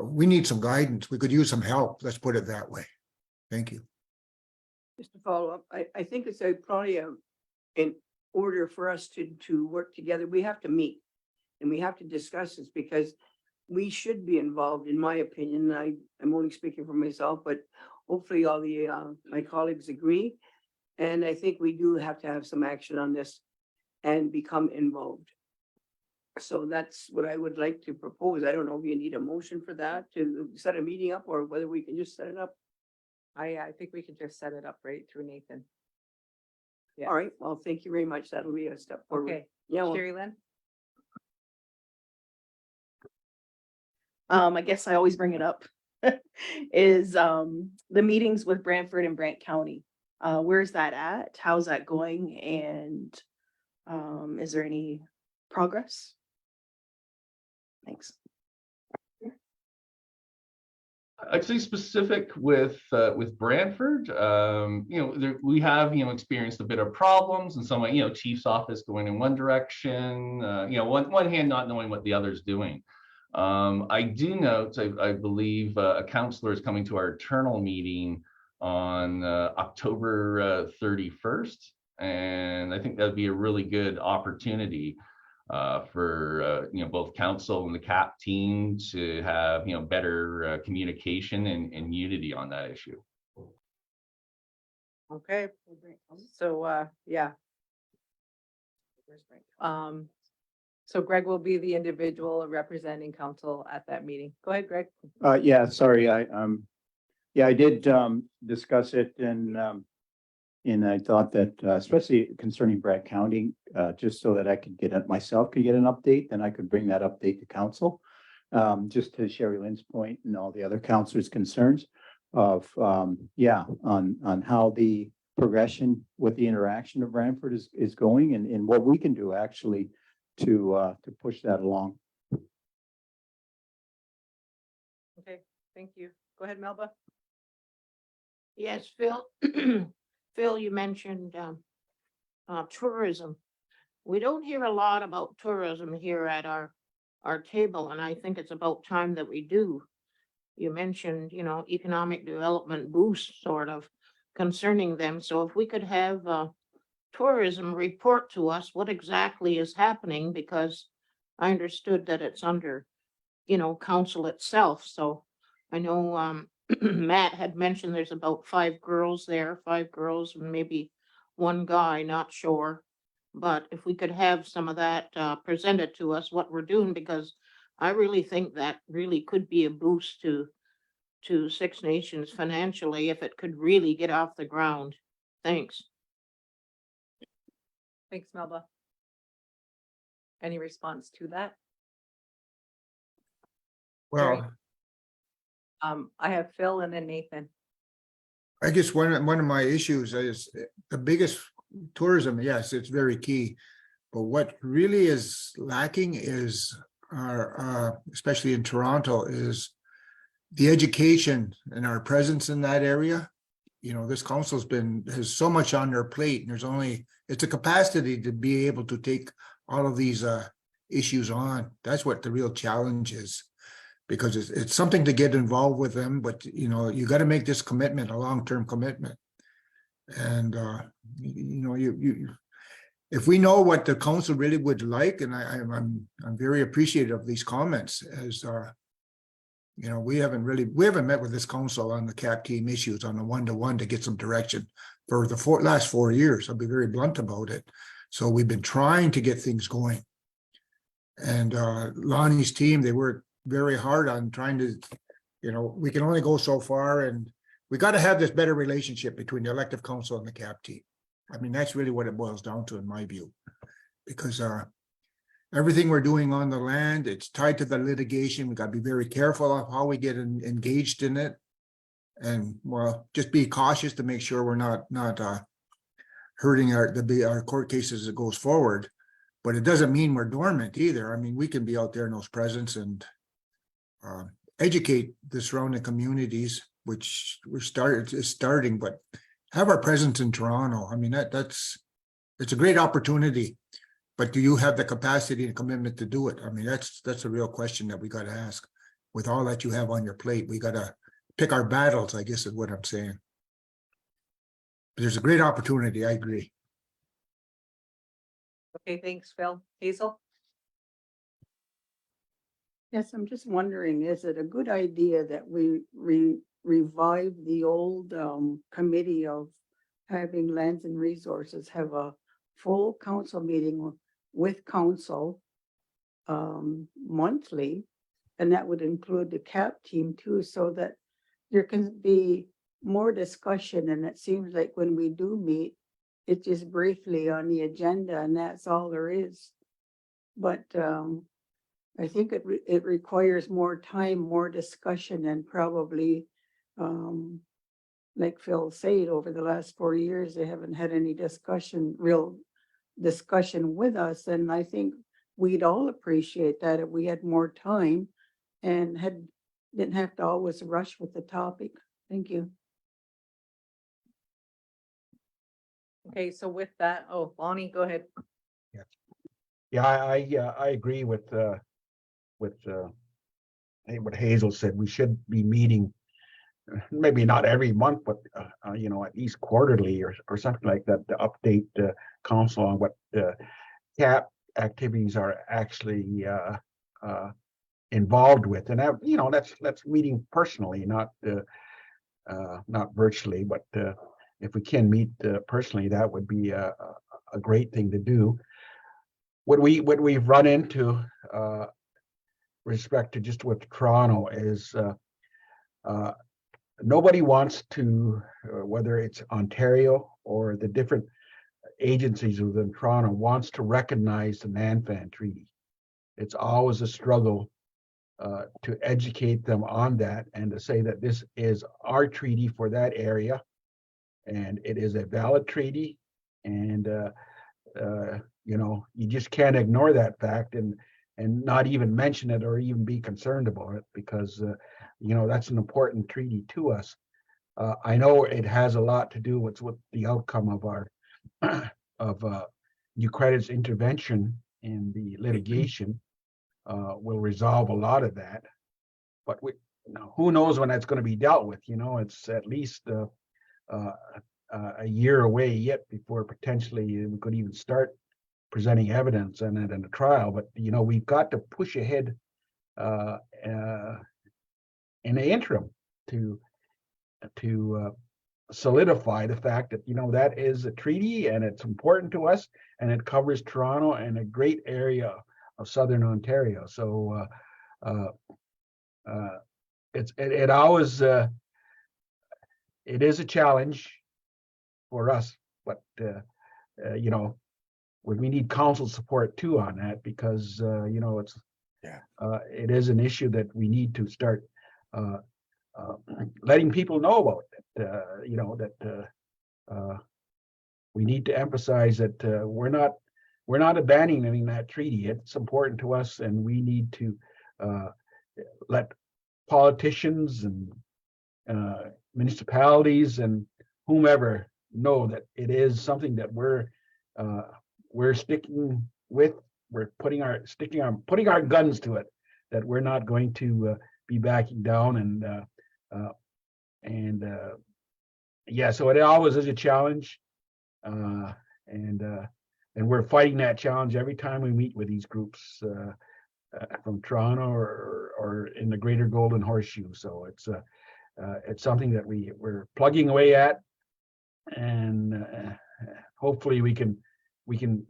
we need some guidance. We could use some help. Let's put it that way. Thank you. Just to follow up, I think it's probably in order for us to work together, we have to meet and we have to discuss this, because we should be involved, in my opinion. I'm only speaking for myself, but hopefully all the my colleagues agree. And I think we do have to have some action on this and become involved. So that's what I would like to propose. I don't know if you need a motion for that to set a meeting up, or whether we can just set it up. I think we could just set it up right through Nathan. Yeah. All right, well, thank you very much. That'll be a step forward. Okay, Yeah, well, Sherry Lynn? I guess I always bring it up, is the meetings with Brantford and Brant County. Where's that at? How's that going? And is there any progress? Thanks. I'd say specific with Brantford, we have, experienced a bit of problems, and some, chief's office going in one direction, one hand not knowing what the other's doing. I do note, I believe a councillor is coming to our internal meeting on October 31st, and I think that'd be a really good opportunity for both council and the CAP team to have better communication and unity on that issue. Okay, so yeah. So Greg will be the individual representing council at that meeting. Go ahead, Greg. Yeah, sorry, I did discuss it, and I thought that especially concerning Brant County, just so that I could get it myself, could get an update, then I could bring that update to council. Just to Sherry Lynn's point and all the other councilors' concerns of on how the progression with the interaction of Brantford is going, and what we can do actually to push that along. Okay, thank you. Go ahead, Melba. Yes, Phil. Phil, you mentioned tourism. We don't hear a lot about tourism here at our table, and I think it's about time that we do. You mentioned, economic development boost sort of concerning them. So if we could have tourism report to us what exactly is happening, because I understood that it's under, council itself. So I know Matt had mentioned there's about 5 girls there, 5 girls, and maybe one guy, not sure. But if we could have some of that presented to us, what we're doing, because I really think that really could be a boost to Six Nations financially if it could really get off the ground. Thanks. Thanks, Melba. Any response to that? Well, I have Phil and then Nathan. I guess one of my issues is the biggest tourism, yes, it's very key. But what really is lacking is our, especially in Toronto, is the education and our presence in that area. You know, this council's has so much on their plate, and it's a capacity to be able to take all of these issues on. That's what the real challenge is. Because it's something to get involved with them, but you know, you got to make this commitment, a long-term commitment. And you know, if we know what the council really would like, and I'm very appreciative of these comments, as you know, we haven't met with this council on the CAP team issues on a one-to-one to get some direction for the last 4 years. I'll be very blunt about it. So we've been trying to get things going. And Lonnie's team, they work very hard on trying to, you know, we can only go so far, and we got to have this better relationship between the elective council and the CAP team. I mean, that's really what it boils down to in my view, because everything we're doing on the land, it's tied to the litigation. We got to be very careful of how we get engaged in it, and well, just be cautious to make sure we're not hurting our court cases as it goes forward. But it doesn't mean we're dormant either. I mean, we can be out there in those presence and educate the surrounding communities, which is starting, but have our presence in Toronto. I mean, it's a great opportunity, but do you have the capacity and commitment to do it? I mean, that's a real question that we got to ask. With all that you have on your plate, we got to pick our battles, I guess is what I'm saying. But there's a great opportunity, I agree. Okay, thanks, Phil. Hazel? Yes, I'm just wondering, is it a good idea that we revive the old committee of having lands and resources, have a full council meeting with council monthly, and that would include the CAP team too, so that there can be more discussion. And it seems like when we do meet, it's just briefly on the agenda and that's all there is. But I think it requires more time, more discussion, and probably, like Phil said, over the last 4 years, they haven't had any real discussion with us. And I think we'd all appreciate that if we had more time and didn't have to always rush with the topic. Thank you. Okay, so with that, Lonnie, go ahead. Yeah, I agree with what Hazel said. We should be meeting, maybe not every month, but you know, at least quarterly or something like that, to update the council on what CAP activities are actually involved with. And you know, that's meeting personally, not virtually, but if we can meet personally, that would be a great thing to do. What we've run into respect to just with Toronto is nobody wants to, whether it's Ontario or the different agencies within Toronto, wants to recognize the Nanfan Treaty. It's always a struggle to educate them on that and to say that this is our treaty for that area, and it is a valid treaty, and you know, you just can't ignore that fact and not even mention it or even be concerned about it, because you know, that's an important treaty to us. I know it has a lot to do with the outcome of our New Credit's intervention in the litigation will resolve a lot of that, but who knows when that's going to be dealt with. You know, it's at least a year away yet before potentially we could even start presenting evidence in it in a trial. But you know, we've got to push ahead in the interim to solidify the fact that, that is a treaty and it's important to us and it covers Toronto and a great area of Southern Ontario. So, it always, it is a challenge for us, but, we need council support too on that because, it's, it is an issue that we need to start, letting people know about that, we need to emphasize that we're not abandoning that treaty. It's important to us, and we need to let politicians and municipalities and whomever know that it is something that we're sticking with. We're putting our guns to it. That we're not going to be backing down and yeah, so it always is a challenge, and we're fighting that challenge every time we meet with these groups from Toronto or in the Greater Golden Horseshoe. So it's something that we're plugging away at, and hopefully we can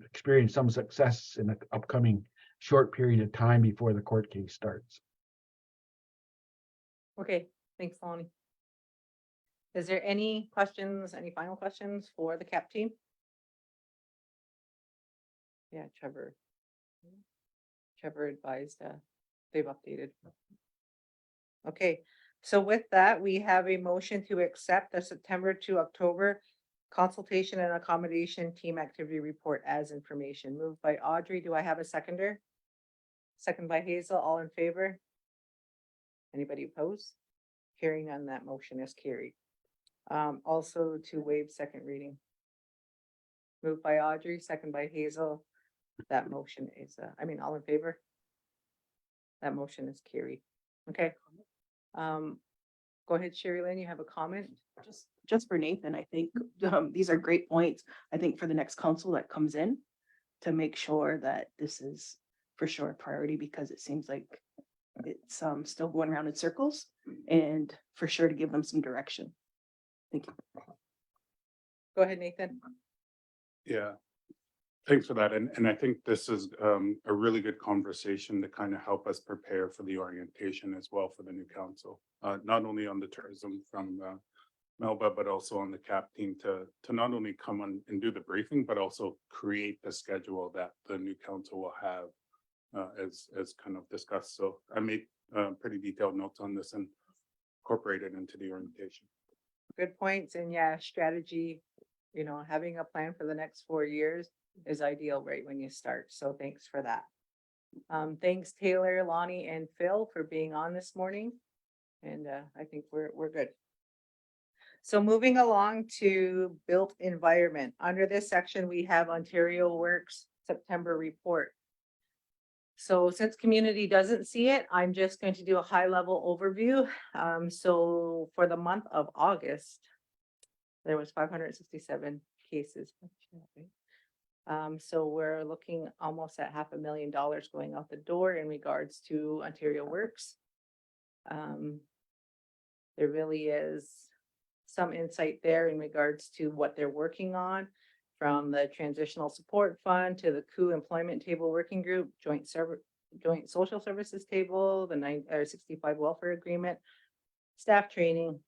experience some success in the upcoming short period of time before the court case starts. Okay, thanks, Lonnie. Is there any questions, any final questions for the CAP team? Yeah, Trevor advised, they've updated. Okay, so with that, we have a motion to accept the September to October consultation and accommodation team activity report as information. Moved by Audrey. Do I have a seconder? Second by Hazel. All in favor? Anybody opposed? Hearing none, that motion is carried. Also to waive second reading. Moved by Audrey, second by Hazel. That motion is, all in favor? That motion is carried. Okay. Go ahead, Sherry Lynn, you have a comment? Just for Nathan, I think these are great points. I think for the next council that comes in to make sure that this is for sure a priority, because it seems like it's still going around in circles, and for sure to give them some direction. Thank you. Go ahead, Nathan. Yeah, thanks for that. And I think this is a really good conversation to kind of help us prepare for the orientation as well for the new council. Not only on the tourism from Melba, but also on the CAP team to not only come on and do the briefing, but also create the schedule that the new council will have as kind of discussed. So I made pretty detailed notes on this and incorporated into the orientation. Good points. And yeah, strategy, having a plan for the next 4 years is ideal right when you start. So thanks for that. Thanks Taylor, Lonnie, and Phil for being on this morning. And I think we're good. So moving along to built environment. Under this section, we have Ontario Works September report. So since community doesn't see it, I'm just going to do a high level overview. So for the month of August, there was 567 cases. So we're looking almost at $500,000 going out the door in regards to Ontario Works. There really is some insight there in regards to what they're working on, from the transitional support fund to the COO employment table working group, joint social services table, the 65 welfare agreement, staff training,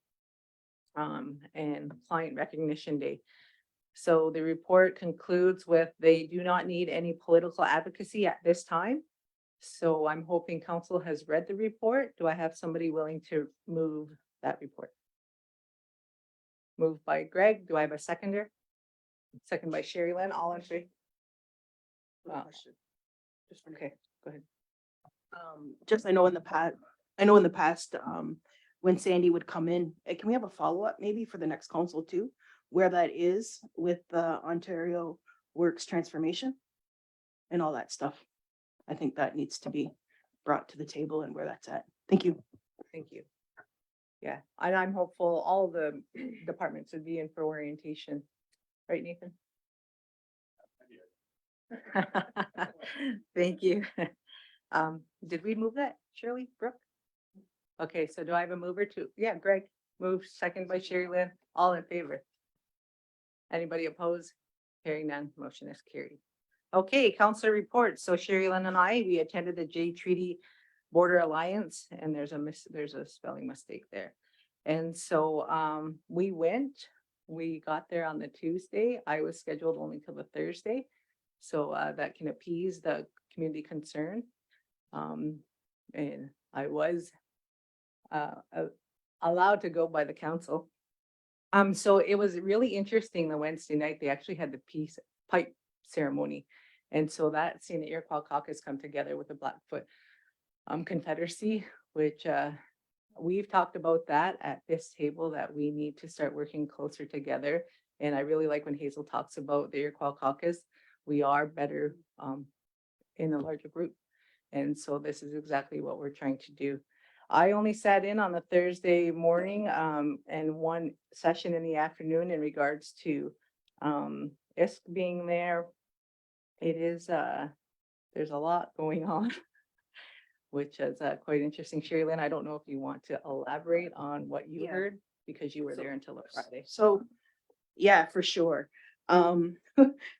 and client recognition day. So the report concludes with they do not need any political advocacy at this time. So I'm hoping council has read the report. Do I have somebody willing to move that report? Moved by Greg. Do I have a seconder? Second by Sherry Lynn. All in favor? Okay, go ahead. I know in the past, when Sandy would come in, can we have a follow-up maybe for the next council too, where that is with the Ontario Works transformation and all that stuff? I think that needs to be brought to the table and where that's at. Thank you. Thank you. Yeah, and I'm hopeful all the departments would be in for orientation. Right, Nathan? Thank you. Did we move that, Shirley, Brooke? Okay, so do I have a mover to, yeah, Greg, Moved second by Sherry Lynn, all in favor. Anybody opposed? Hearing none, motion is carried. Okay, council reports. So Sherry Lynn and I, we attended the J Treaty Border Alliance, and there's a spelling mistake there. And so we got there on the Tuesday. I was scheduled only till the Thursday. So that can appease the community concern. And I was allowed to go by the council. So it was really interesting. The Wednesday night, they actually had the peace pipe ceremony. And so that seeing the Iroquois caucus come together with the Blackfoot Confederacy, which we've talked about that at this table, that we need to start working closer together. And I really like when Hazel talks about the Iroquois caucus. We are better in a larger group. And so this is exactly what we're trying to do. I only sat in on the Thursday morning and one session in the afternoon in regards to ISK being there. It is, there's a lot going on, which is quite interesting. Sherry Lynn, I don't know if you want to elaborate on what you Yeah. heard, because you were So- there until the Friday. So, yeah, for sure.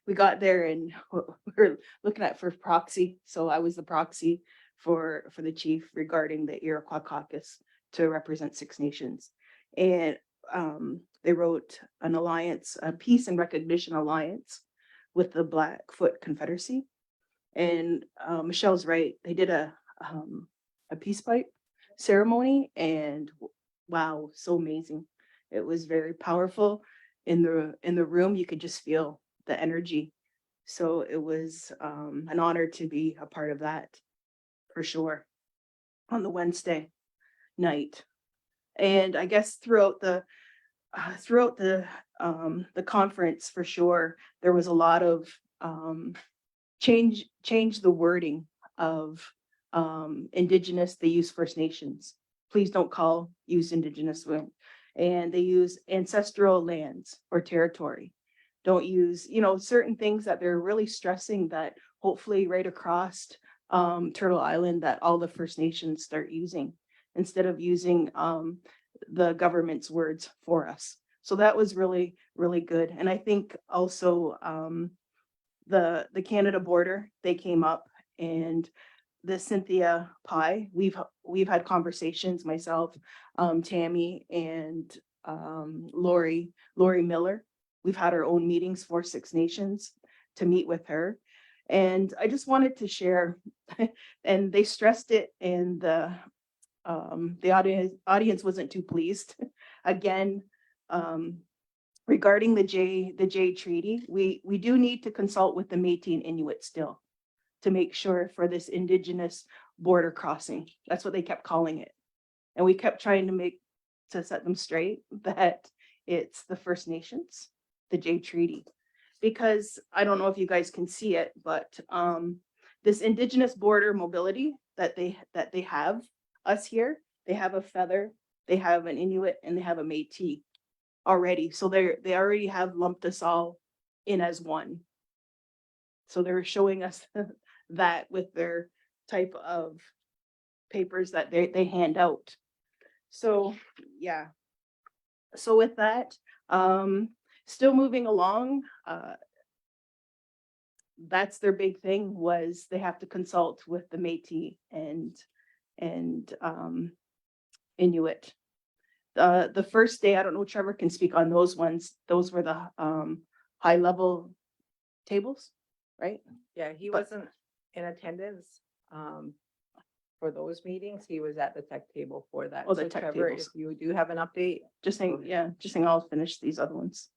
We got there and we're looking at for proxy. So I was the proxy for the chief regarding the Iroquois caucus to represent Six Nations. And they wrote an alliance, a peace and recognition alliance with the Blackfoot Confederacy. And Michelle's right, they did a peace pipe ceremony, and wow, so amazing. It was very powerful. In the room, you could just feel the energy. So it was an honor to be a part of that, for sure, on the Wednesday night. And I guess throughout the conference, for sure, there was a lot of change the wording of Indigenous. They use First Nations. Please don't use Indigenous. And they use ancestral lands or territory. Don't use, certain things that they're really stressing, that hopefully right across Turtle Island, that all the First Nations start using, instead of using the government's words for us. So that was really, really good. And I think also the Canada border, they came up, and the Cynthia Pie, we've had conversations, myself, Tammy, and Lori Miller. We've had our own meetings for Six Nations to meet with her. And I just wanted to share, and they stressed it, and the audience wasn't too pleased. Again, regarding the J Treaty, we do need to consult with the Métis and Inuit still, to make sure for this Indigenous border crossing. That's what they kept calling it. And we kept trying to set them straight that it's the First Nations, the J Treaty. Because I don't know if you guys can see it, but this Indigenous border mobility that they have us here, they have a feather, they have an Inuit, and they have a Métis already. So they already have lumped us all in as one. So they're showing us that with their type of papers that they hand out. So yeah. So with that, still moving along, that's their big thing, was they have to consult with the Métis and Inuit. The first day, I don't know, Trevor can speak on those ones. Those were the high level tables, right? Yeah, he But- wasn't in attendance for those meetings. He was at the tech table for that. Oh, the So tech Trevor, tables. if you do have an update. Just saying, yeah, just saying, I'll finish these other ones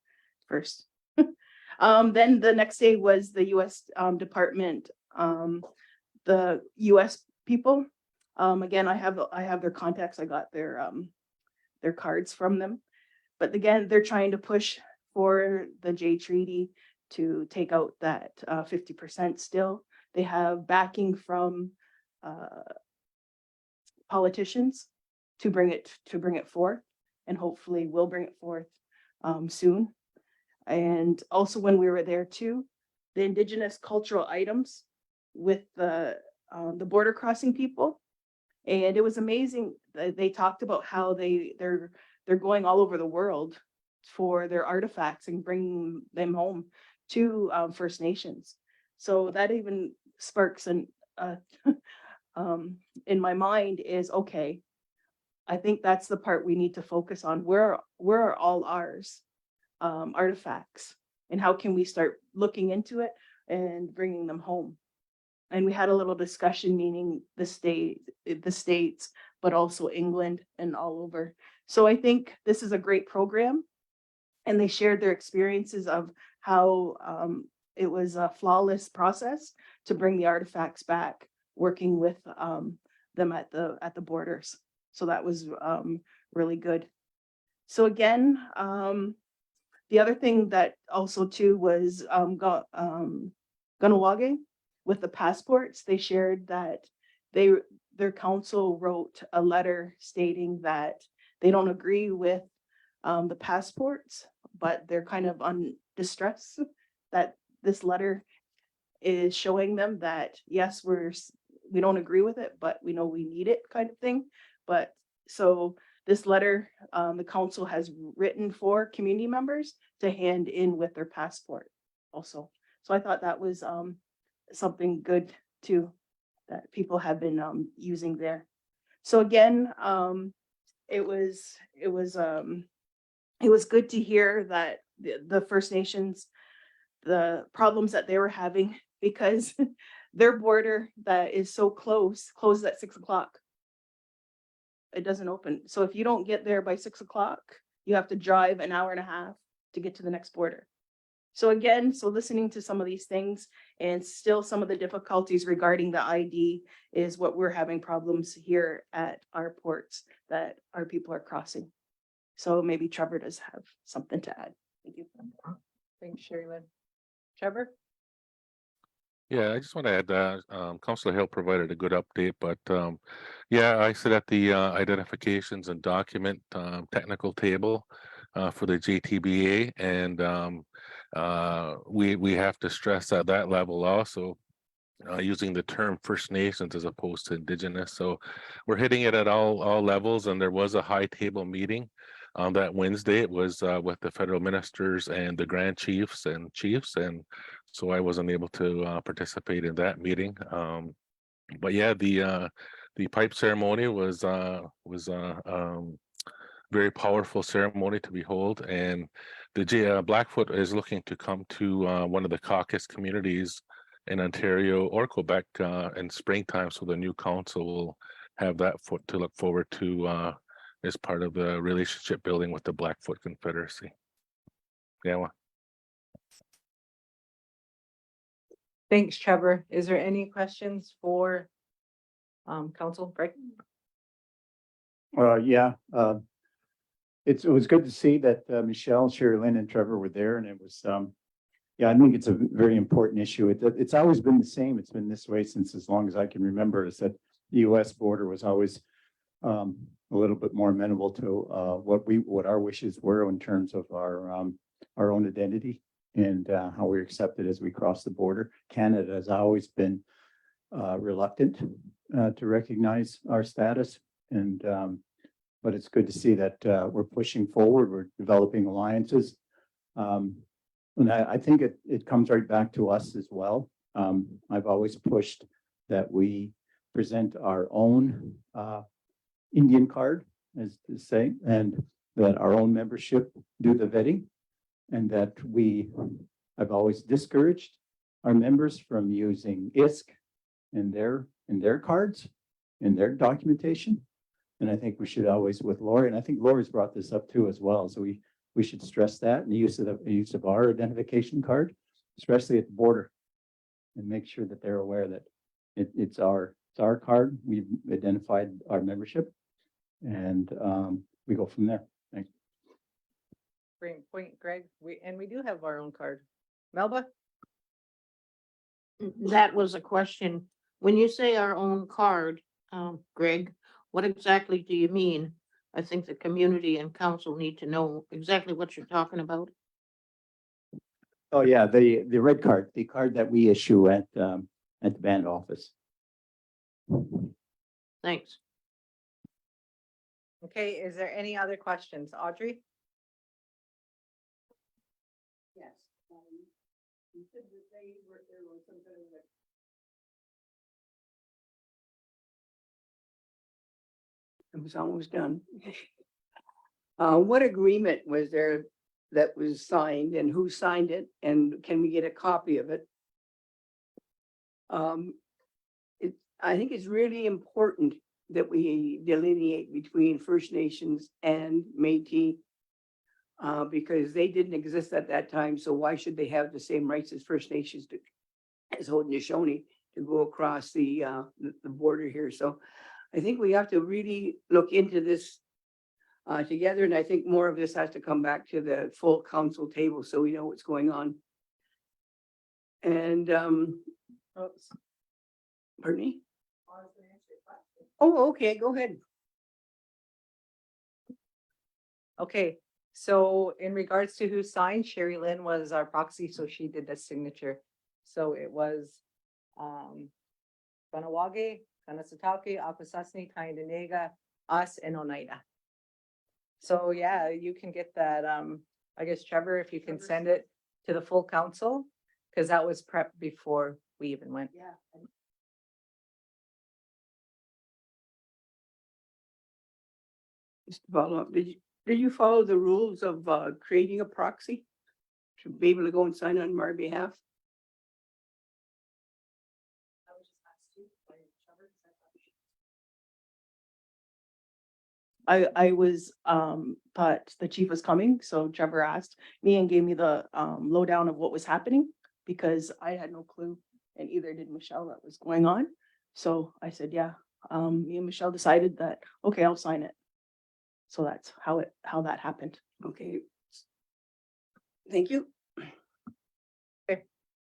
first. Then the next day was the US department, the US people. Again, I have their contacts. I got their cards from them. But again, they're trying to push for the J Treaty to take out that 50% still. They have backing from politicians to bring it forth, and hopefully we'll bring it forth soon. And also, when we were there too, the Indigenous cultural items with the border crossing people. And it was amazing. They talked about how they're they're going all over the world for their artifacts and bringing them home to First Nations. So that even sparks an in my mind is, okay, I think that's the part we need to focus on. Where are all ours artifacts, and how can we start looking into it and bringing them home? And we had a little discussion, meaning the states, but also England and all over. So I think this is a great program, and they shared their experiences of how it was a flawless process to bring the artifacts back, working with them at the borders. So that was really good. So again, the other thing that also too was Ganawage with the passports. They shared that their council wrote a letter stating that they don't agree with the passports, but they're kind of on distress that this letter is showing them that yes, we don't agree with it, but we know we need it, kind of thing. But so this letter, the council has written for community members to hand in with their passport also. So I thought that was something good too, that people have been using there. So again, it was good to hear that the First Nations, the problems that they were having, because their border that is so closes at 6 o'clock. It doesn't open. So if you don't get there by 6 o'clock, you have to drive an hour and a half to get to the next border. So again, so listening to some of these things and still some of the difficulties regarding the ID is what we're having problems here at our ports that our people are crossing. So maybe Trevor does have something to add. Thank you. Thanks, Sherry Lynn. Trevor? Yeah, I just want to add that Councillor Hill provided a good update, but yeah, I sit at the identifications and document technical table for the JTBA, and we have to stress at that level also using the term First Nations as opposed to Indigenous. So we're hitting it at all levels, and there was a high table meeting on that Wednesday. It was with the federal ministers and the grand chiefs, and so I wasn't able to participate in that meeting. But yeah, the pipe ceremony was very powerful ceremony to behold, and the Blackfoot is looking to come to one of the caucus communities in Ontario or Quebec in springtime, so the new council will have that to look forward to as part of the relationship building with the Blackfoot Confederacy. Yeah. Well. Thanks, Trevor. Is there any questions for Council Greg? Yeah, it was good to see that Michelle, Sherry Lynn, and Trevor were there, and it was, yeah, I think it's a very important issue. It's always been the same. It's been this way since as long as I can remember. Is that the U.S. border was always a little bit more amenable to what our wishes were in terms of our own identity and how we're accepted as we cross the border. Canada has always been reluctant to recognize our status, and but it's good to see that we're pushing forward. We're developing alliances, and I think it comes right back to us as well. I've always pushed that we present our own Indian card, as to say, and that our own membership do the vetting, and that I've always discouraged our members from using ISK in their cards, in their documentation. And I think we should always, with Lori, and I think Lori's brought this up too as well. So we should stress that, and the use of our identification card, especially at the border, and make sure that they're aware that it's our card. We've identified our membership, and we go from there. Thanks. Great point, Greg. We do have our own card. Melba? That was a question. When you say our own card, Greg, what exactly do you mean? I think the community and council need to know exactly what you're talking about. Oh yeah, the red card, the card that we issue at the band office. Thanks. Okay, is there any other questions? Audrey? Yes. You said that they were, there was some kind of it was almost done. What agreement was there that was signed and who signed it? And can we get a copy of it? It, I think it's really important that we delineate between First Nations and Métis. Because they didn't exist at that time, so why should they have the same rights as First Nations to, as Haudenosaunee to go across the border here? So I think we have to really look into this together, and I think more of this has to come back to the full council table so we know what's going on. And pardon me? Oh, okay, go ahead. Okay, so in regards to who signed, Sherry Lynn was our proxy, so she did the signature. So it was Kanawage, Kanasatake, Akwesasne, Tyendinaga, us, and Oneida. So yeah, you can get that, I guess Trevor, if you can send it to the full council, because that was prepped before we even went. Yeah. Just to follow up, did you follow the rules of creating a proxy? To be able to go and sign on my behalf? I was, thought the chief was coming, so Trevor asked me and gave me the, lowdown of what was happening, because I had no clue, and either did Michelle, that was going on. So I said, yeah, me and Michelle decided that, okay, I'll sign it. So that's how that happened. Okay. Thank you.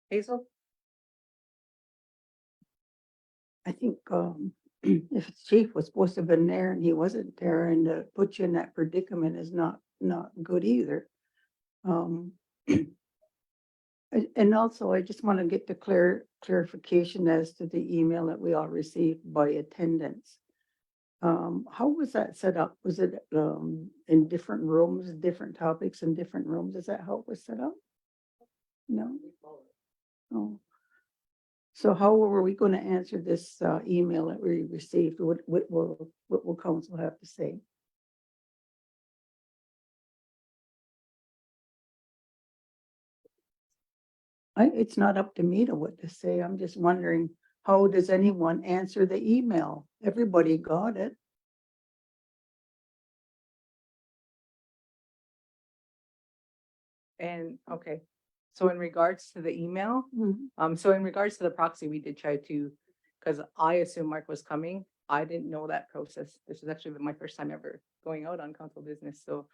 Hazel? I think, if the chief was supposed to have been there and he wasn't there, and to put you in that predicament is not good either. And also, I just want to get the clarification as to the email that we all received by attendance. How was that set up? Was it, in different rooms, different topics in different rooms? Is that how it was set up? No? Oh. So how were we going to answer this, email that we received? What will council have to say? It's not up to me to what to say. I'm just wondering, how does anyone answer the email? Everybody got it. And, okay, so in regards to the email, Mhm. so in regards to the proxy, we did try to, because I assumed Mark was coming. I didn't know that process. This is actually my first time ever going out on council business, so,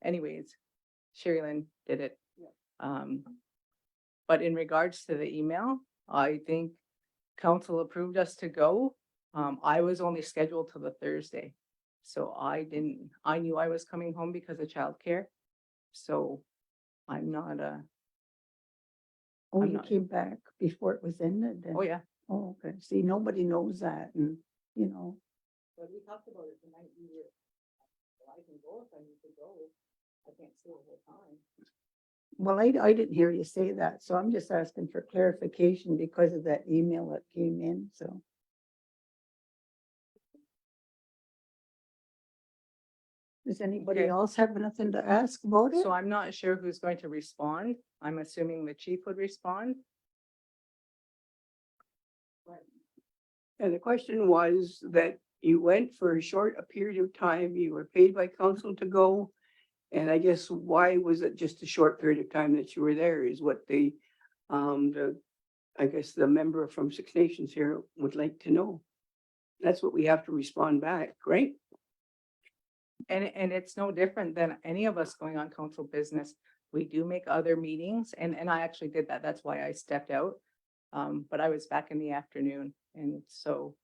anyways, Sherry Lynn did it. But in regards to the email, I think council approved us to go. I was only scheduled till the Thursday. So I knew I was coming home because of childcare. So I'm not, Oh, I'm you not- came back before it was ended then? oh yeah. Oh, okay. See, nobody knows that, and, you know. But we talked about it the night you were, I can go if I need to go. I can't stay the whole time. Well, I didn't hear you say that, so I'm just asking for clarification because of that email that came in, so. Does anybody Okay. else have anything to ask about it? So I'm not sure who's going to respond. I'm assuming the chief would respond. And the question was that you went for a short period of time, you were paid by council to go. And I guess why was it just a short period of time that you were there is what I guess the member from Six Nations here would like to know. That's what we have to respond back, right? And it's no different than any of us going on council business. We do make other meetings, and I actually did that. That's why I stepped out. But I was back in the afternoon, and so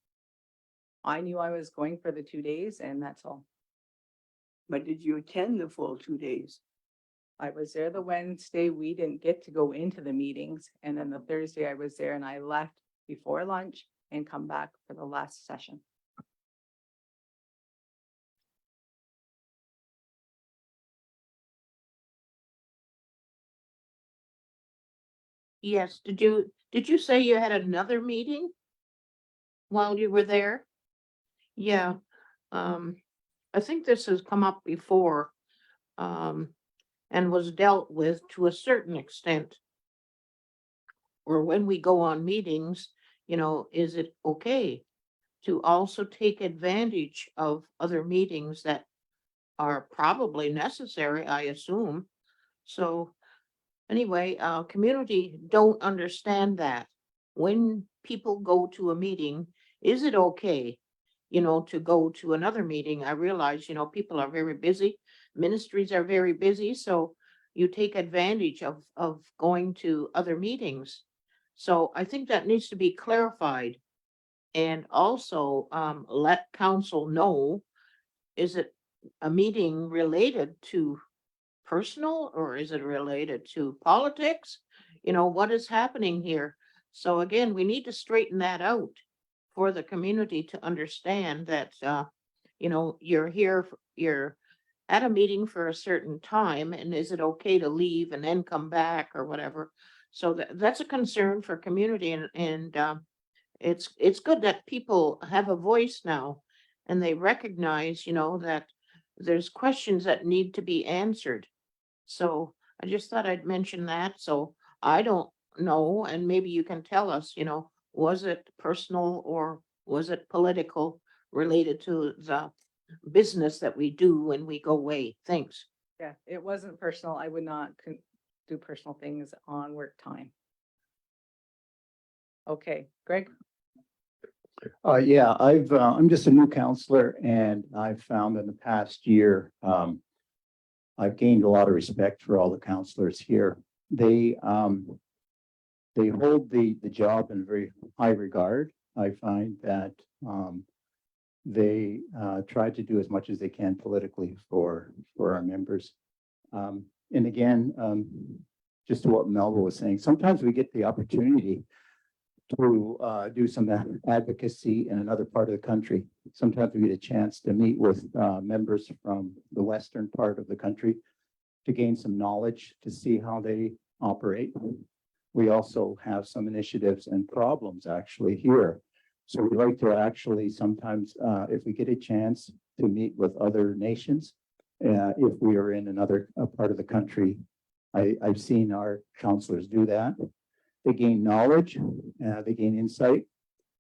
I knew I was going for the 2 days, and that's all. But did you attend the full 2 days? I was there the Wednesday. We didn't get to go into the meetings, and then the Thursday I was there, and I left before lunch and come back for the last session. Yes, did you say you had another meeting while you were there? Yeah, um, I think this has come up before, and was dealt with to a certain extent. Or when we go on meetings, is it okay to also take advantage of other meetings that are probably necessary, I assume? So anyway, community don't understand that. When people go to a meeting, is it okay, to go to another meeting? I realize, people are very busy, ministries are very busy, so you take advantage of going to other meetings. So I think that needs to be clarified and also let council know, is it a meeting related to personal or is it related to politics? What is happening here? So again, we need to straighten that out for the community to understand that, you're here, you're at a meeting for a certain time, and is it okay to leave and then come back or whatever? So that's a concern for community, and it's good that people have a voice now and they recognize, that there's questions that need to be answered. So I just thought I'd mention that. So I don't know, and maybe you can tell us, was it personal or was it political related to the business that we do when we go away? Thanks. Yeah, it wasn't personal. I would not do personal things on work time. Okay, Greg? Yeah, I'm just a new counselor and I've found in the past year, I've gained a lot of respect for all the counselors here. They hold the job in very high regard. I find that, they try to do as much as they can politically for our members. And again, just to what Melba was saying, sometimes we get the opportunity to do some advocacy in another part of the country. Sometimes we get a chance to meet with members from the western part of the country to gain some knowledge, to see how they operate. We also have some initiatives and problems actually here. So we like to actually sometimes, if we get a chance to meet with other nations, if we are in another part of the country, I've seen our counselors do that. They gain knowledge, they gain insight,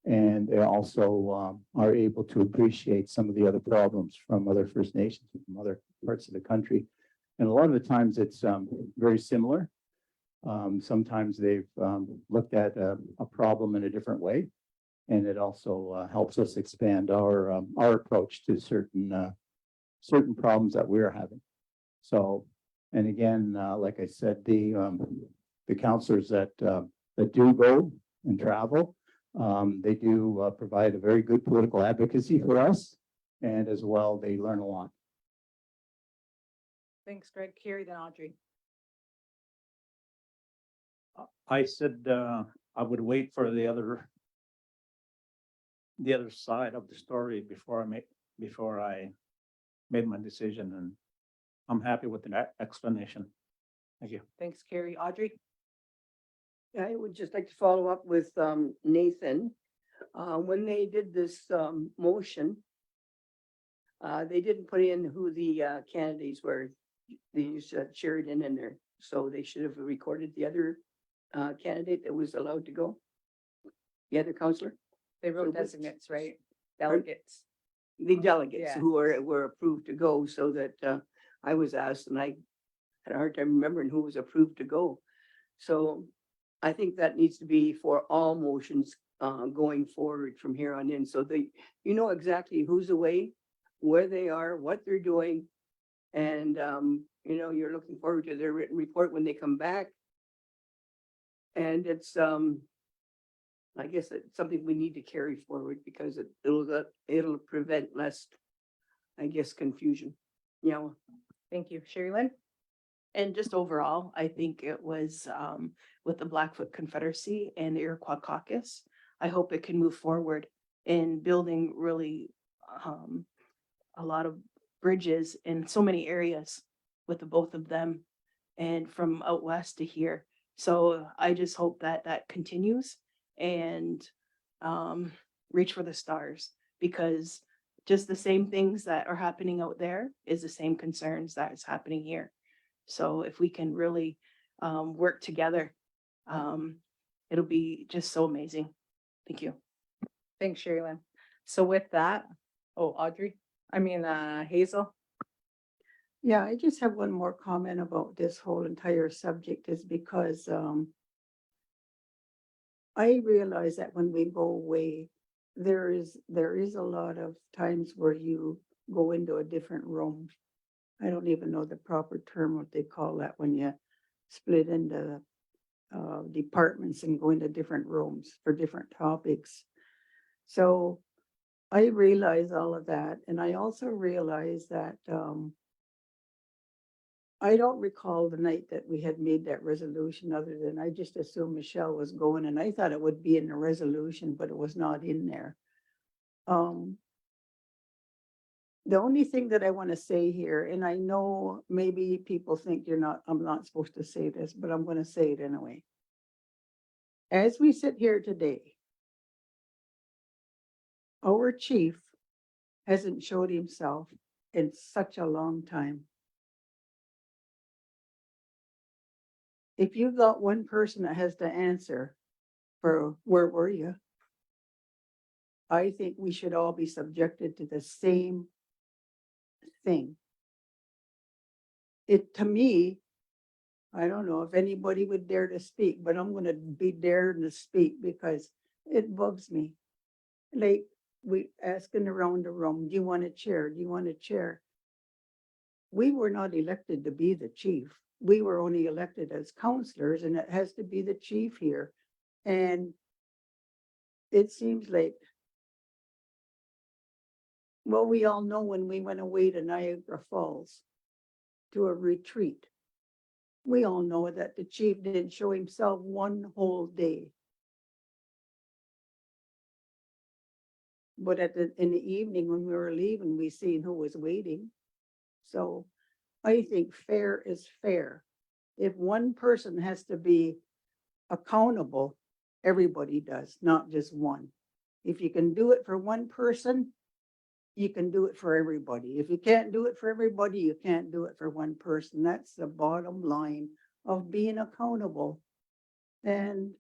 and they also are able to appreciate some of the other problems from other First Nations, from other parts of the country. And a lot of the times it's very similar. Sometimes they've looked at a problem in a different way, and it also helps us expand our approach to certain problems that we're having. So, and again, like I said, the counselors that do go and travel, they do provide a very good political advocacy for us, and as well, they learn a lot. Thanks, Greg. Carrie, then Audrey. I said, I would wait for the other side of the story before I made my decision, and I'm happy with the explanation. Thank you. Thanks, Carrie. Audrey? I would just like to follow up with Nathan. When they did this motion, they didn't put in who the candidates were. They used Sheridan in there, so they should have recorded the other candidate that was allowed to go. The other counselor, They wrote designates, right? Delegates. the delegates Yeah. who were approved to go, so that I was asked, and I had a hard time remembering who was approved to go. So I think that needs to be for all motions going forward from here on in, so that you know exactly who's away, where they are, what they're doing. And you're looking forward to their written report when they come back. And it's I guess it's something we need to carry forward, because it'll prevent less, I guess, confusion. Yeah. Thank you. Sherry Lynn? And just overall, I think it was with the Blackfoot Confederacy and the Iroquois Caucus. I hope it can move forward in building really a lot of bridges in so many areas with the both of them, and from out west to here. So I just hope that that continues and reach for the stars, because just the same things that are happening out there is the same concerns that is happening here. So if we can really work together, it'll be just so amazing. Thank you. Thanks, Sherilyn. So with that, Audrey, Hazel. Yeah, I just have one more comment about this whole entire subject is because I realize that when we go away, there is a lot of times where you go into a different room. I don't even know the proper term, what they call that, when you split into departments and go into different rooms for different topics. So I realize all of that. And I also realize that I don't recall the night that we had made that resolution, other than I just assumed Michelle was going, and I thought it would be in the resolution, but it was not in there. The only thing that I want to say here, and I know maybe people think I'm not supposed to say this, but I'm going to say it anyway. As we sit here today, our chief hasn't showed himself in such a long time. If you've got one person that has to answer for where were you, I think we should all be subjected to the same thing. To me, I don't know if anybody would dare to speak, but I'm going to be dared to speak because it bugs me. Like, we asking around the room, do you want a chair? Do you want a chair? We were not elected to be the chief. We were only elected as counselors, and it has to be the chief here. And it seems like, well, we all know when we went away to Niagara Falls to a retreat, we all know that the chief didn't show himself one whole day. But in the evening when we were leaving, we seen who was waiting. So I think fair is fair. If one person has to be accountable, everybody does, not just one. If you can do it for one person, you can do it for everybody. If you can't do it for everybody, you can't do it for one person. That's the bottom line of being accountable. And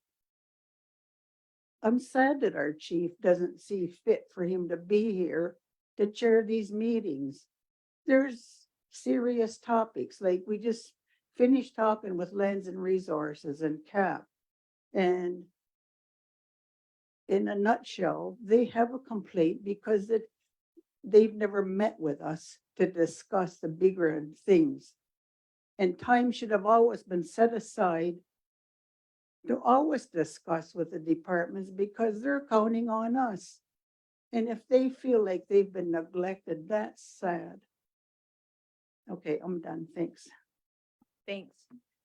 I'm sad that our chief doesn't see fit for him to be here to chair these meetings. There's serious topics, like we just finished talking with Lands and Resources and CAP. And in a nutshell, they have a complaint because they've never met with us to discuss the bigger things. And time should have always been set aside to always discuss with the departments because they're counting on us. And if they feel like they've been neglected, that's sad. Okay, I'm done. Thanks. Thanks.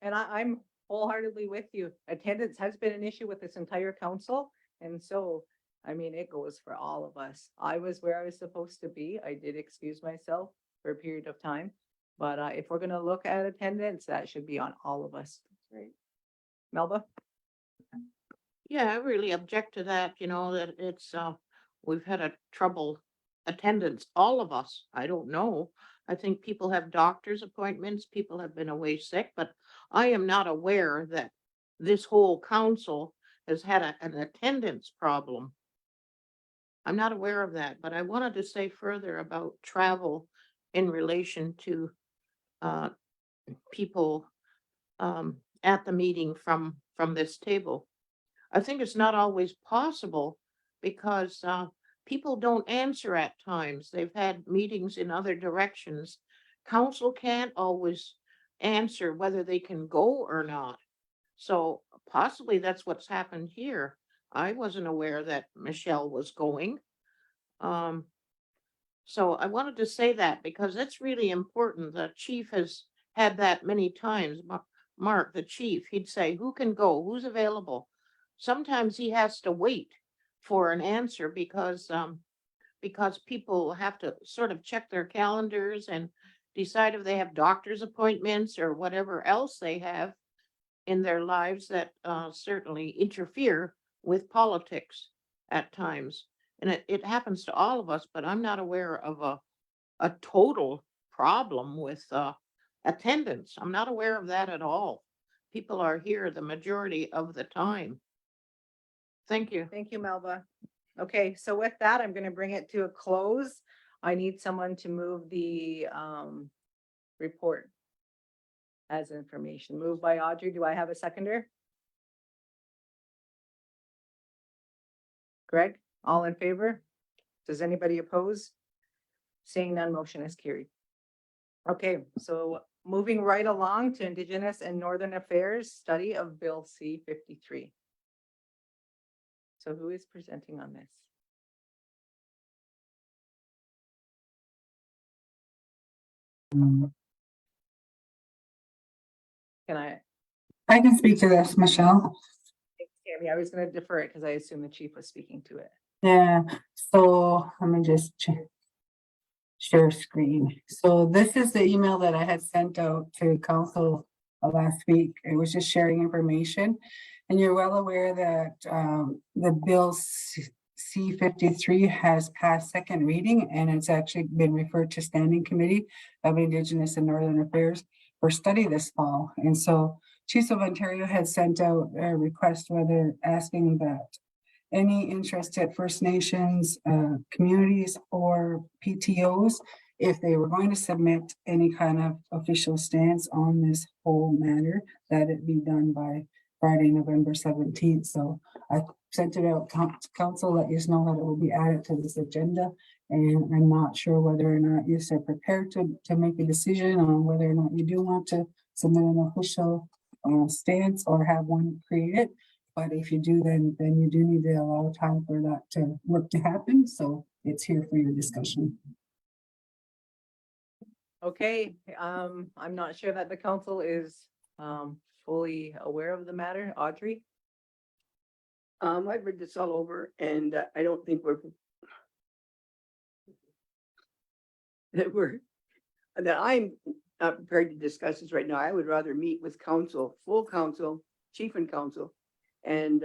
And I'm wholeheartedly with you. Attendance has been an issue with this entire council. And so, it goes for all of us. I was where I was supposed to be. I did excuse myself for a period of time. But if we're going to look at attendance, that should be on all of us. Right. Melba? Yeah, I really object to that, that it's, we've had a trouble attendance, all of us. I don't know. I think people have doctor's appointments, people have been away sick, but I am not aware that this whole council has had an attendance problem. I'm not aware of that, but I wanted to say further about travel in relation to people at the meeting from this table. I think it's not always possible because people don't answer at times. They've had meetings in other directions. Council can't always answer whether they can go or not. So possibly that's what's happened here. I wasn't aware that Michelle was going. So I wanted to say that because that's really important. The chief has had that many times. Mark, the chief, he'd say, who can go? Who's available? Sometimes he has to wait for an answer because people have to sort of check their calendars and decide if they have doctor's appointments or whatever else they have. in their lives that certainly interfere with politics at times. And it happens to all of us, but I'm not aware of a total problem with attendance. I'm not aware of that at all. People are here the majority of the time. Thank you. Thank you, Melba. Okay, so with that, I'm gonna bring it to a close. I need someone to move the report as information. Moved by Audrey. Do I have a seconder? Greg, all in favor? Does anybody oppose? Seeing none, motion is carried. Okay, so moving right along to Indigenous and Northern Affairs, study of Bill C-53. So who is presenting on this? Can I? I can speak to this, Michelle. Tammy, I was gonna defer it because I assume the chief was speaking to it. Yeah, so let me just share screen. So this is the email that I had sent out to council last week. It was just sharing information. And you're well aware that the bill C-53 has passed second reading, and it's actually been referred to Standing Committee of Indigenous and Northern Affairs for study this fall. And so Chiefs of Ontario had sent out a request whether asking that any interested First Nations communities or PTOs, if they were going to submit any kind of official stance on this whole matter, that it be done by Friday, November 17th. So I sent it out to council, let you know that it will be added to this agenda. And I'm not sure whether or not you are prepared to make a decision on whether or not you do want to submit an official stance or have one created. But if you do, then you do need to allow time for that work to happen. So it's here for your discussion. Okay, I'm not sure that the council is fully aware of the matter. Audrey? I've read this all over and I don't think that I'm not prepared to discuss this right now. I would rather meet with council, full council, chief and council, and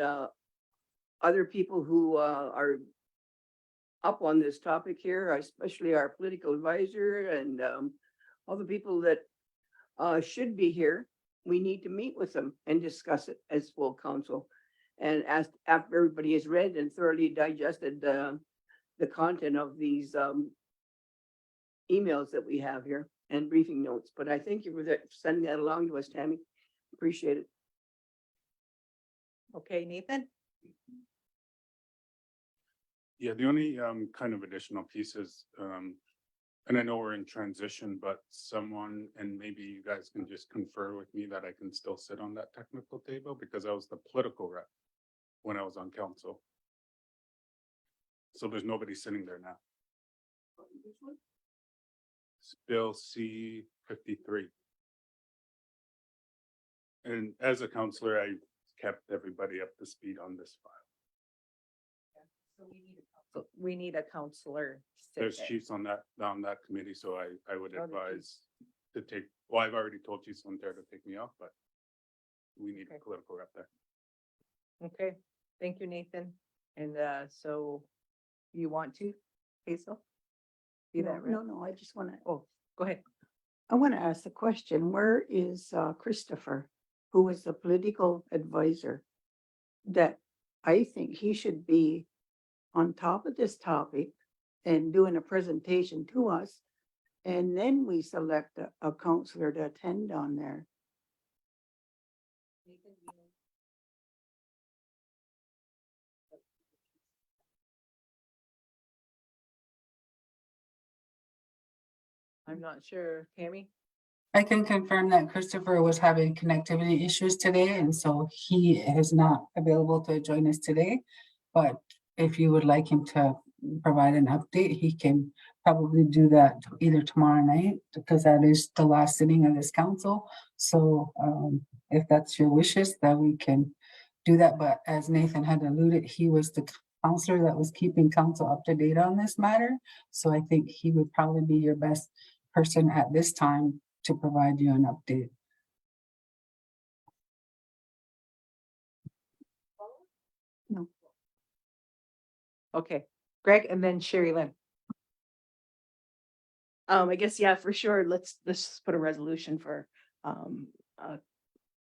other people who are up on this topic here, especially our political advisor and all the people that should be here. We need to meet with them and discuss it as full council. And after everybody has read and thoroughly digested the content of these emails that we have here and briefing notes. But I thank you for sending that along to us, Tammy. Appreciate it. Okay, Nathan? Yeah, the only kind of additional pieces, and I know we're in transition, but someone, and maybe you guys can just confer with me that I can still sit on that technical table because I was the political rep when I was on council. So there's nobody sitting there now. It's Bill C-53. And as a counselor, I kept everybody up to speed on this file. So we need a counselor. to sit There's there. chiefs on that committee, so I would Oh, the advise to take, well, I've already told Chief Sonter to take me off, but we need a Okay. political rep there. Okay, thank you, Nathan. And so you want to, Hazel? Be No, that rep? no, I just want to, Oh, go ahead. I want to ask the question, where is Christopher, who is the political advisor? That I think he should be on top of this topic and doing a presentation to us. And then we select a counselor to attend on there. I'm not sure, Tammy? I can confirm that Christopher was having connectivity issues today, and so he is not available to join us today. But if you would like him to provide an update, he can probably do that either tomorrow night, because that is the last sitting of this council. So if that's your wishes, that we can do that. But as Nathan had alluded, he was the counselor that was keeping council up to date on this matter. So I think he would probably be your best person at this time to provide you an update. No. Okay, Greg and then Sherry Lynn. I guess, yeah, for sure. Let's just put a resolution for,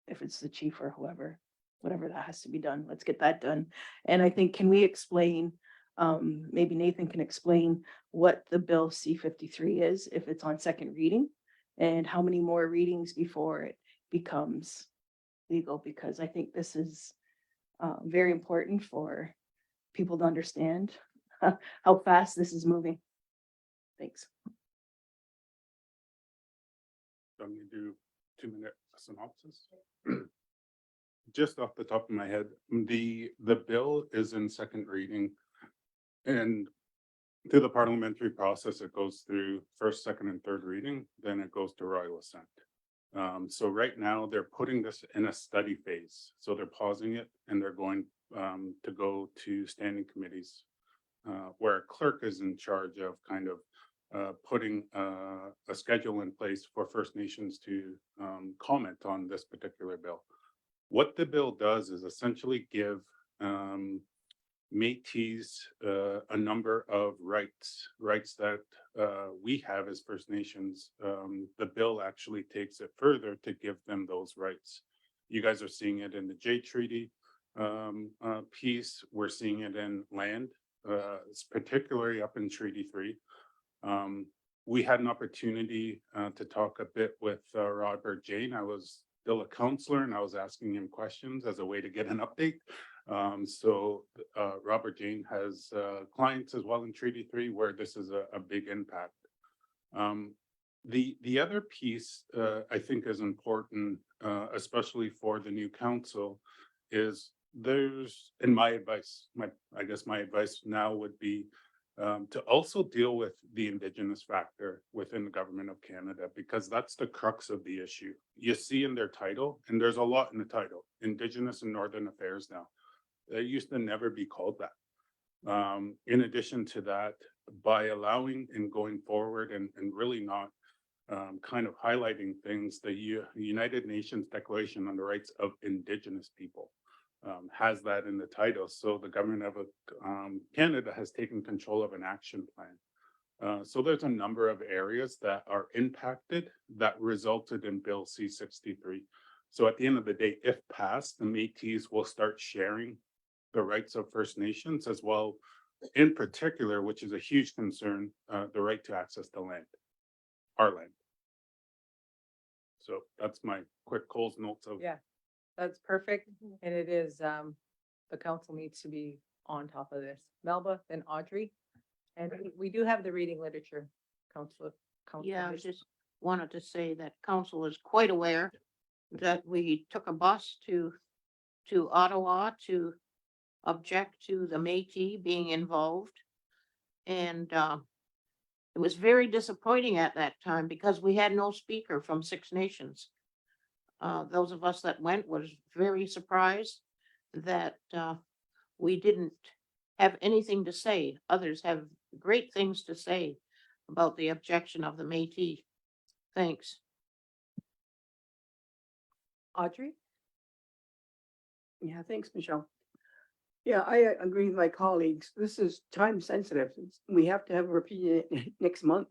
if it's the chief or whoever, whatever that has to be done, let's get that done. And I think, can we explain, maybe Nathan can explain what the bill C-53 is, if it's on second reading? And how many more readings before it becomes legal? Because I think this is, very important for people to understand how fast this is moving. Thanks. I'm gonna do 2-minute synopsis. Just off the top of my head, the bill is in second reading. And through the parliamentary process, it goes through first, second, and third reading, then it goes to royal assent. So right now, they're putting this in a study phase. So they're pausing it and they're going to go to standing committees, where a clerk is in charge of kind of putting a schedule in place for First Nations to comment on this particular bill. What the bill does is essentially give Métis a number of rights that we have as First Nations. The bill actually takes it further to give them those rights. You guys are seeing it in the J Treaty piece. We're seeing it in land, particularly up in Treaty 3. We had an opportunity to talk a bit with Robert Jane. I was still a counselor and I was asking him questions as a way to get an update. So Robert Jane has clients as well in Treaty 3 where this is a big impact. The other piece I think is important, especially for the new council, is there's, in my advice, I guess my advice now would be to also deal with the Indigenous factor within the government of Canada, because that's the crux of the issue. You see in their title, and there's a lot in the title, Indigenous and Northern Affairs now. They used to never be called that. In addition to that, by allowing and going forward and really not kind of highlighting things, the United Nations Declaration on the Rights of Indigenous People has that in the title. So the government of Canada has taken control of an action plan. So there's a number of areas that are impacted that resulted in Bill C-63. So at the end of the day, if passed, the Métis will start sharing the rights of First Nations as well, in particular, which is a huge concern, the right to access to land, our land. So that's my quick Coles notes of. Yeah, that's perfect. And it is, the council needs to be on top of this. Melba, then Audrey. And we do have the reading literature, council. Yeah, I just wanted to say that council is quite aware that we took a bus to Ottawa to object to the Métis being involved. And it was very disappointing at that time because we had no speaker from Six Nations. Those of us that went was very surprised that we didn't have anything to say. Others have great things to say about the objection of the Métis. Thanks. Audrey? Yeah, thanks, Michelle. Yeah, I agree with my colleagues. This is time sensitive. We have to have a opinion next month.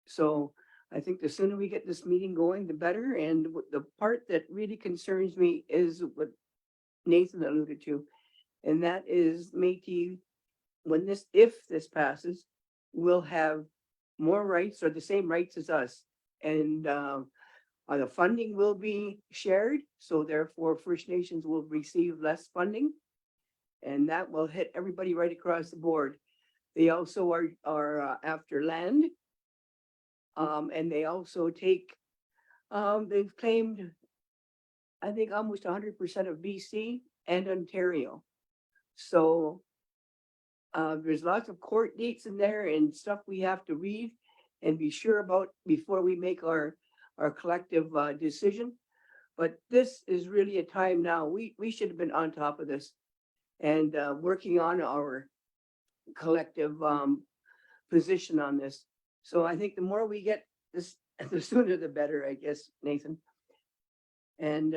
So I think the sooner we get this meeting going, the better. And the part that really concerns me is what Nathan alluded to. And that is Métis, if this passes, will have more rights or the same rights as us. And the funding will be shared. So therefore First Nations will receive less funding. And that will hit everybody right across the board. They also are after land. And they also take, they've claimed, I think almost 100% of BC and Ontario. So there's lots of court dates in there and stuff we have to read and be sure about before we make our collective decision. But this is really a time now, we should have been on top of this and working on our collective position on this. So I think the more we get this, the sooner the better, I guess, Nathan. And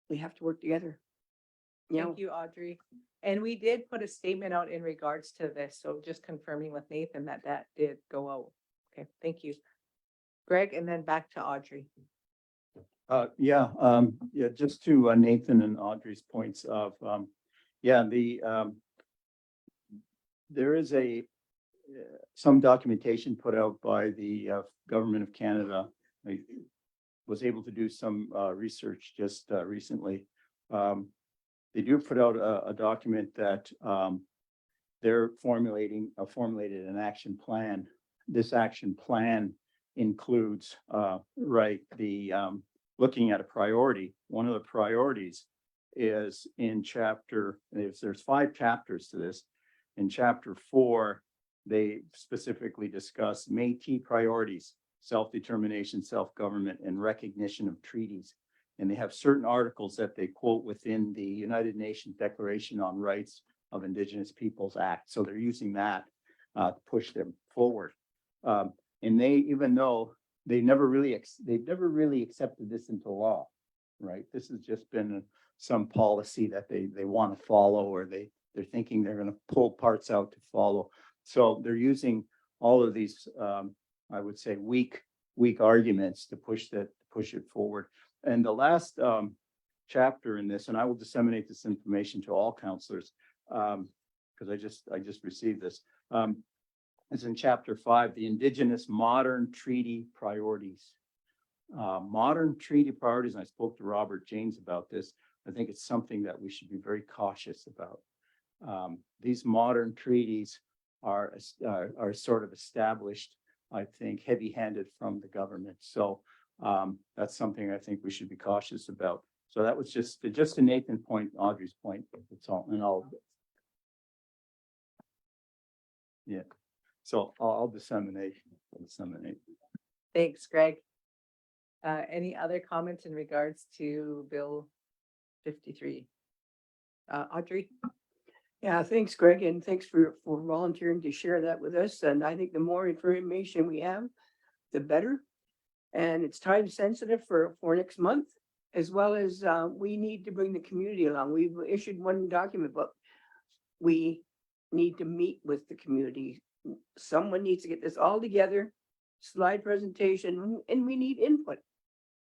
we have to work together. Yeah. Thank you, Audrey. And we did put a statement out in regards to this, so just confirming with Nathan that that did go out. Okay, thank you. Greg, and then back to Audrey. Yeah, just to Nathan and Audrey's points of, there is some documentation put out by the Government of Canada. I was able to do some research just recently. They do put out a document that they're formulated an action plan. This action plan includes, looking at a priority. One of the priorities is in there's 5 chapters to this. In chapter 4, they specifically discuss Métis priorities, self-determination, self-government, and recognition of treaties. And they have certain articles that they quote within the United Nations Declaration on Rights of Indigenous Peoples Act. So they're using that to push them forward. And they, even though they've never really accepted this into law, right? This has just been some policy that they want to follow, or they're thinking they're going to pull parts out to follow. So they're using all of these, I would say, weak arguments to push it forward. And the last chapter in this, and I will disseminate this information to all counselors, because I just received this. It's in chapter 5, the Indigenous Modern Treaty Priorities. Modern treaty priorities, and I spoke to Robert James about this. I think it's something that we should be very cautious about. These modern treaties are sort of established, I think, heavy-handed from the government. So that's something I think we should be cautious about. So that was just to Nathan's point, Audrey's point. That's all, and yeah. So I'll disseminate. Thanks, Greg. Any other comments in regards to Bill 53? Audrey? Yeah, thanks, Greg, and thanks for volunteering to share that with us. And I think the more information we have, the better. And it's time sensitive for next month, as well as we need to bring the community along. We've issued one document, but we need to meet with the community. Someone needs to get this all together, slide presentation, and we need input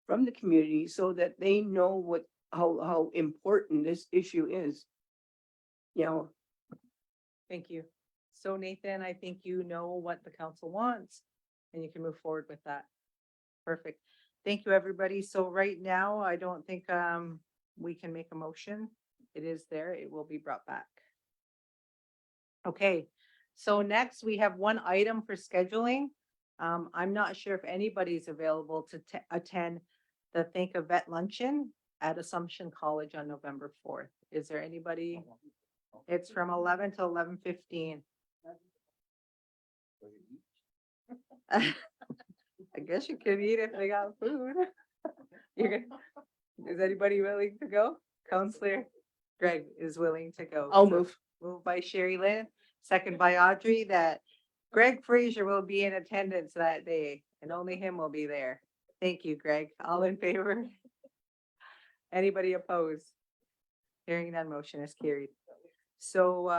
from the community so that they know how important this issue is. You know. Thank you. So Nathan, I think you know what the council wants and you can move forward with that. Perfect. Thank you, everybody. So right now, I don't think we can make a motion. It is there. It will be brought back. Okay. So next we have one item for scheduling. I'm not sure if anybody's available to attend the Think of Vet Luncheon at Assumption College on November 4th. Is there anybody? It's from 11 to 11:15. I guess you could eat if they got food. Is anybody willing to go? Counselor Greg is willing to go. I'll So move. Moved by Sherry Lynn, second by Audrey, that Greg Fraser will be in attendance that day and only him will be there. Thank you, Greg. All in favor? Anybody opposed? Hearing none, motion is carried. So,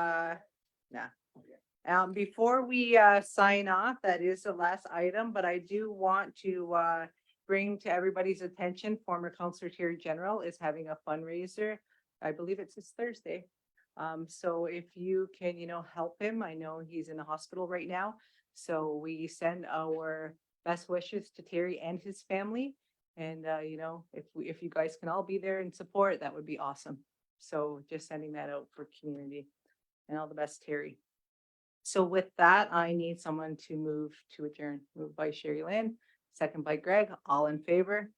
before we sign off, that is the last item, but I do want to bring to everybody's attention, former Councillor Terry General is having a fundraiser. I believe it's this Thursday. So if you can, help him, I know he's in the hospital right now. So we send our best wishes to Terry and his family. And, if you guys can all be there and support, that would be awesome. So just sending that out for community, and all the best, Terry. So with that, I need someone to move to adjourn. Moved by Sherry Lynn, second by Greg, all in favor.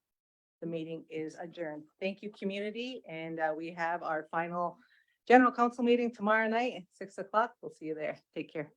The meeting is adjourned. Thank you, community. And we have our final general council meeting tomorrow night at 6 o'clock. We'll see you there. Take care.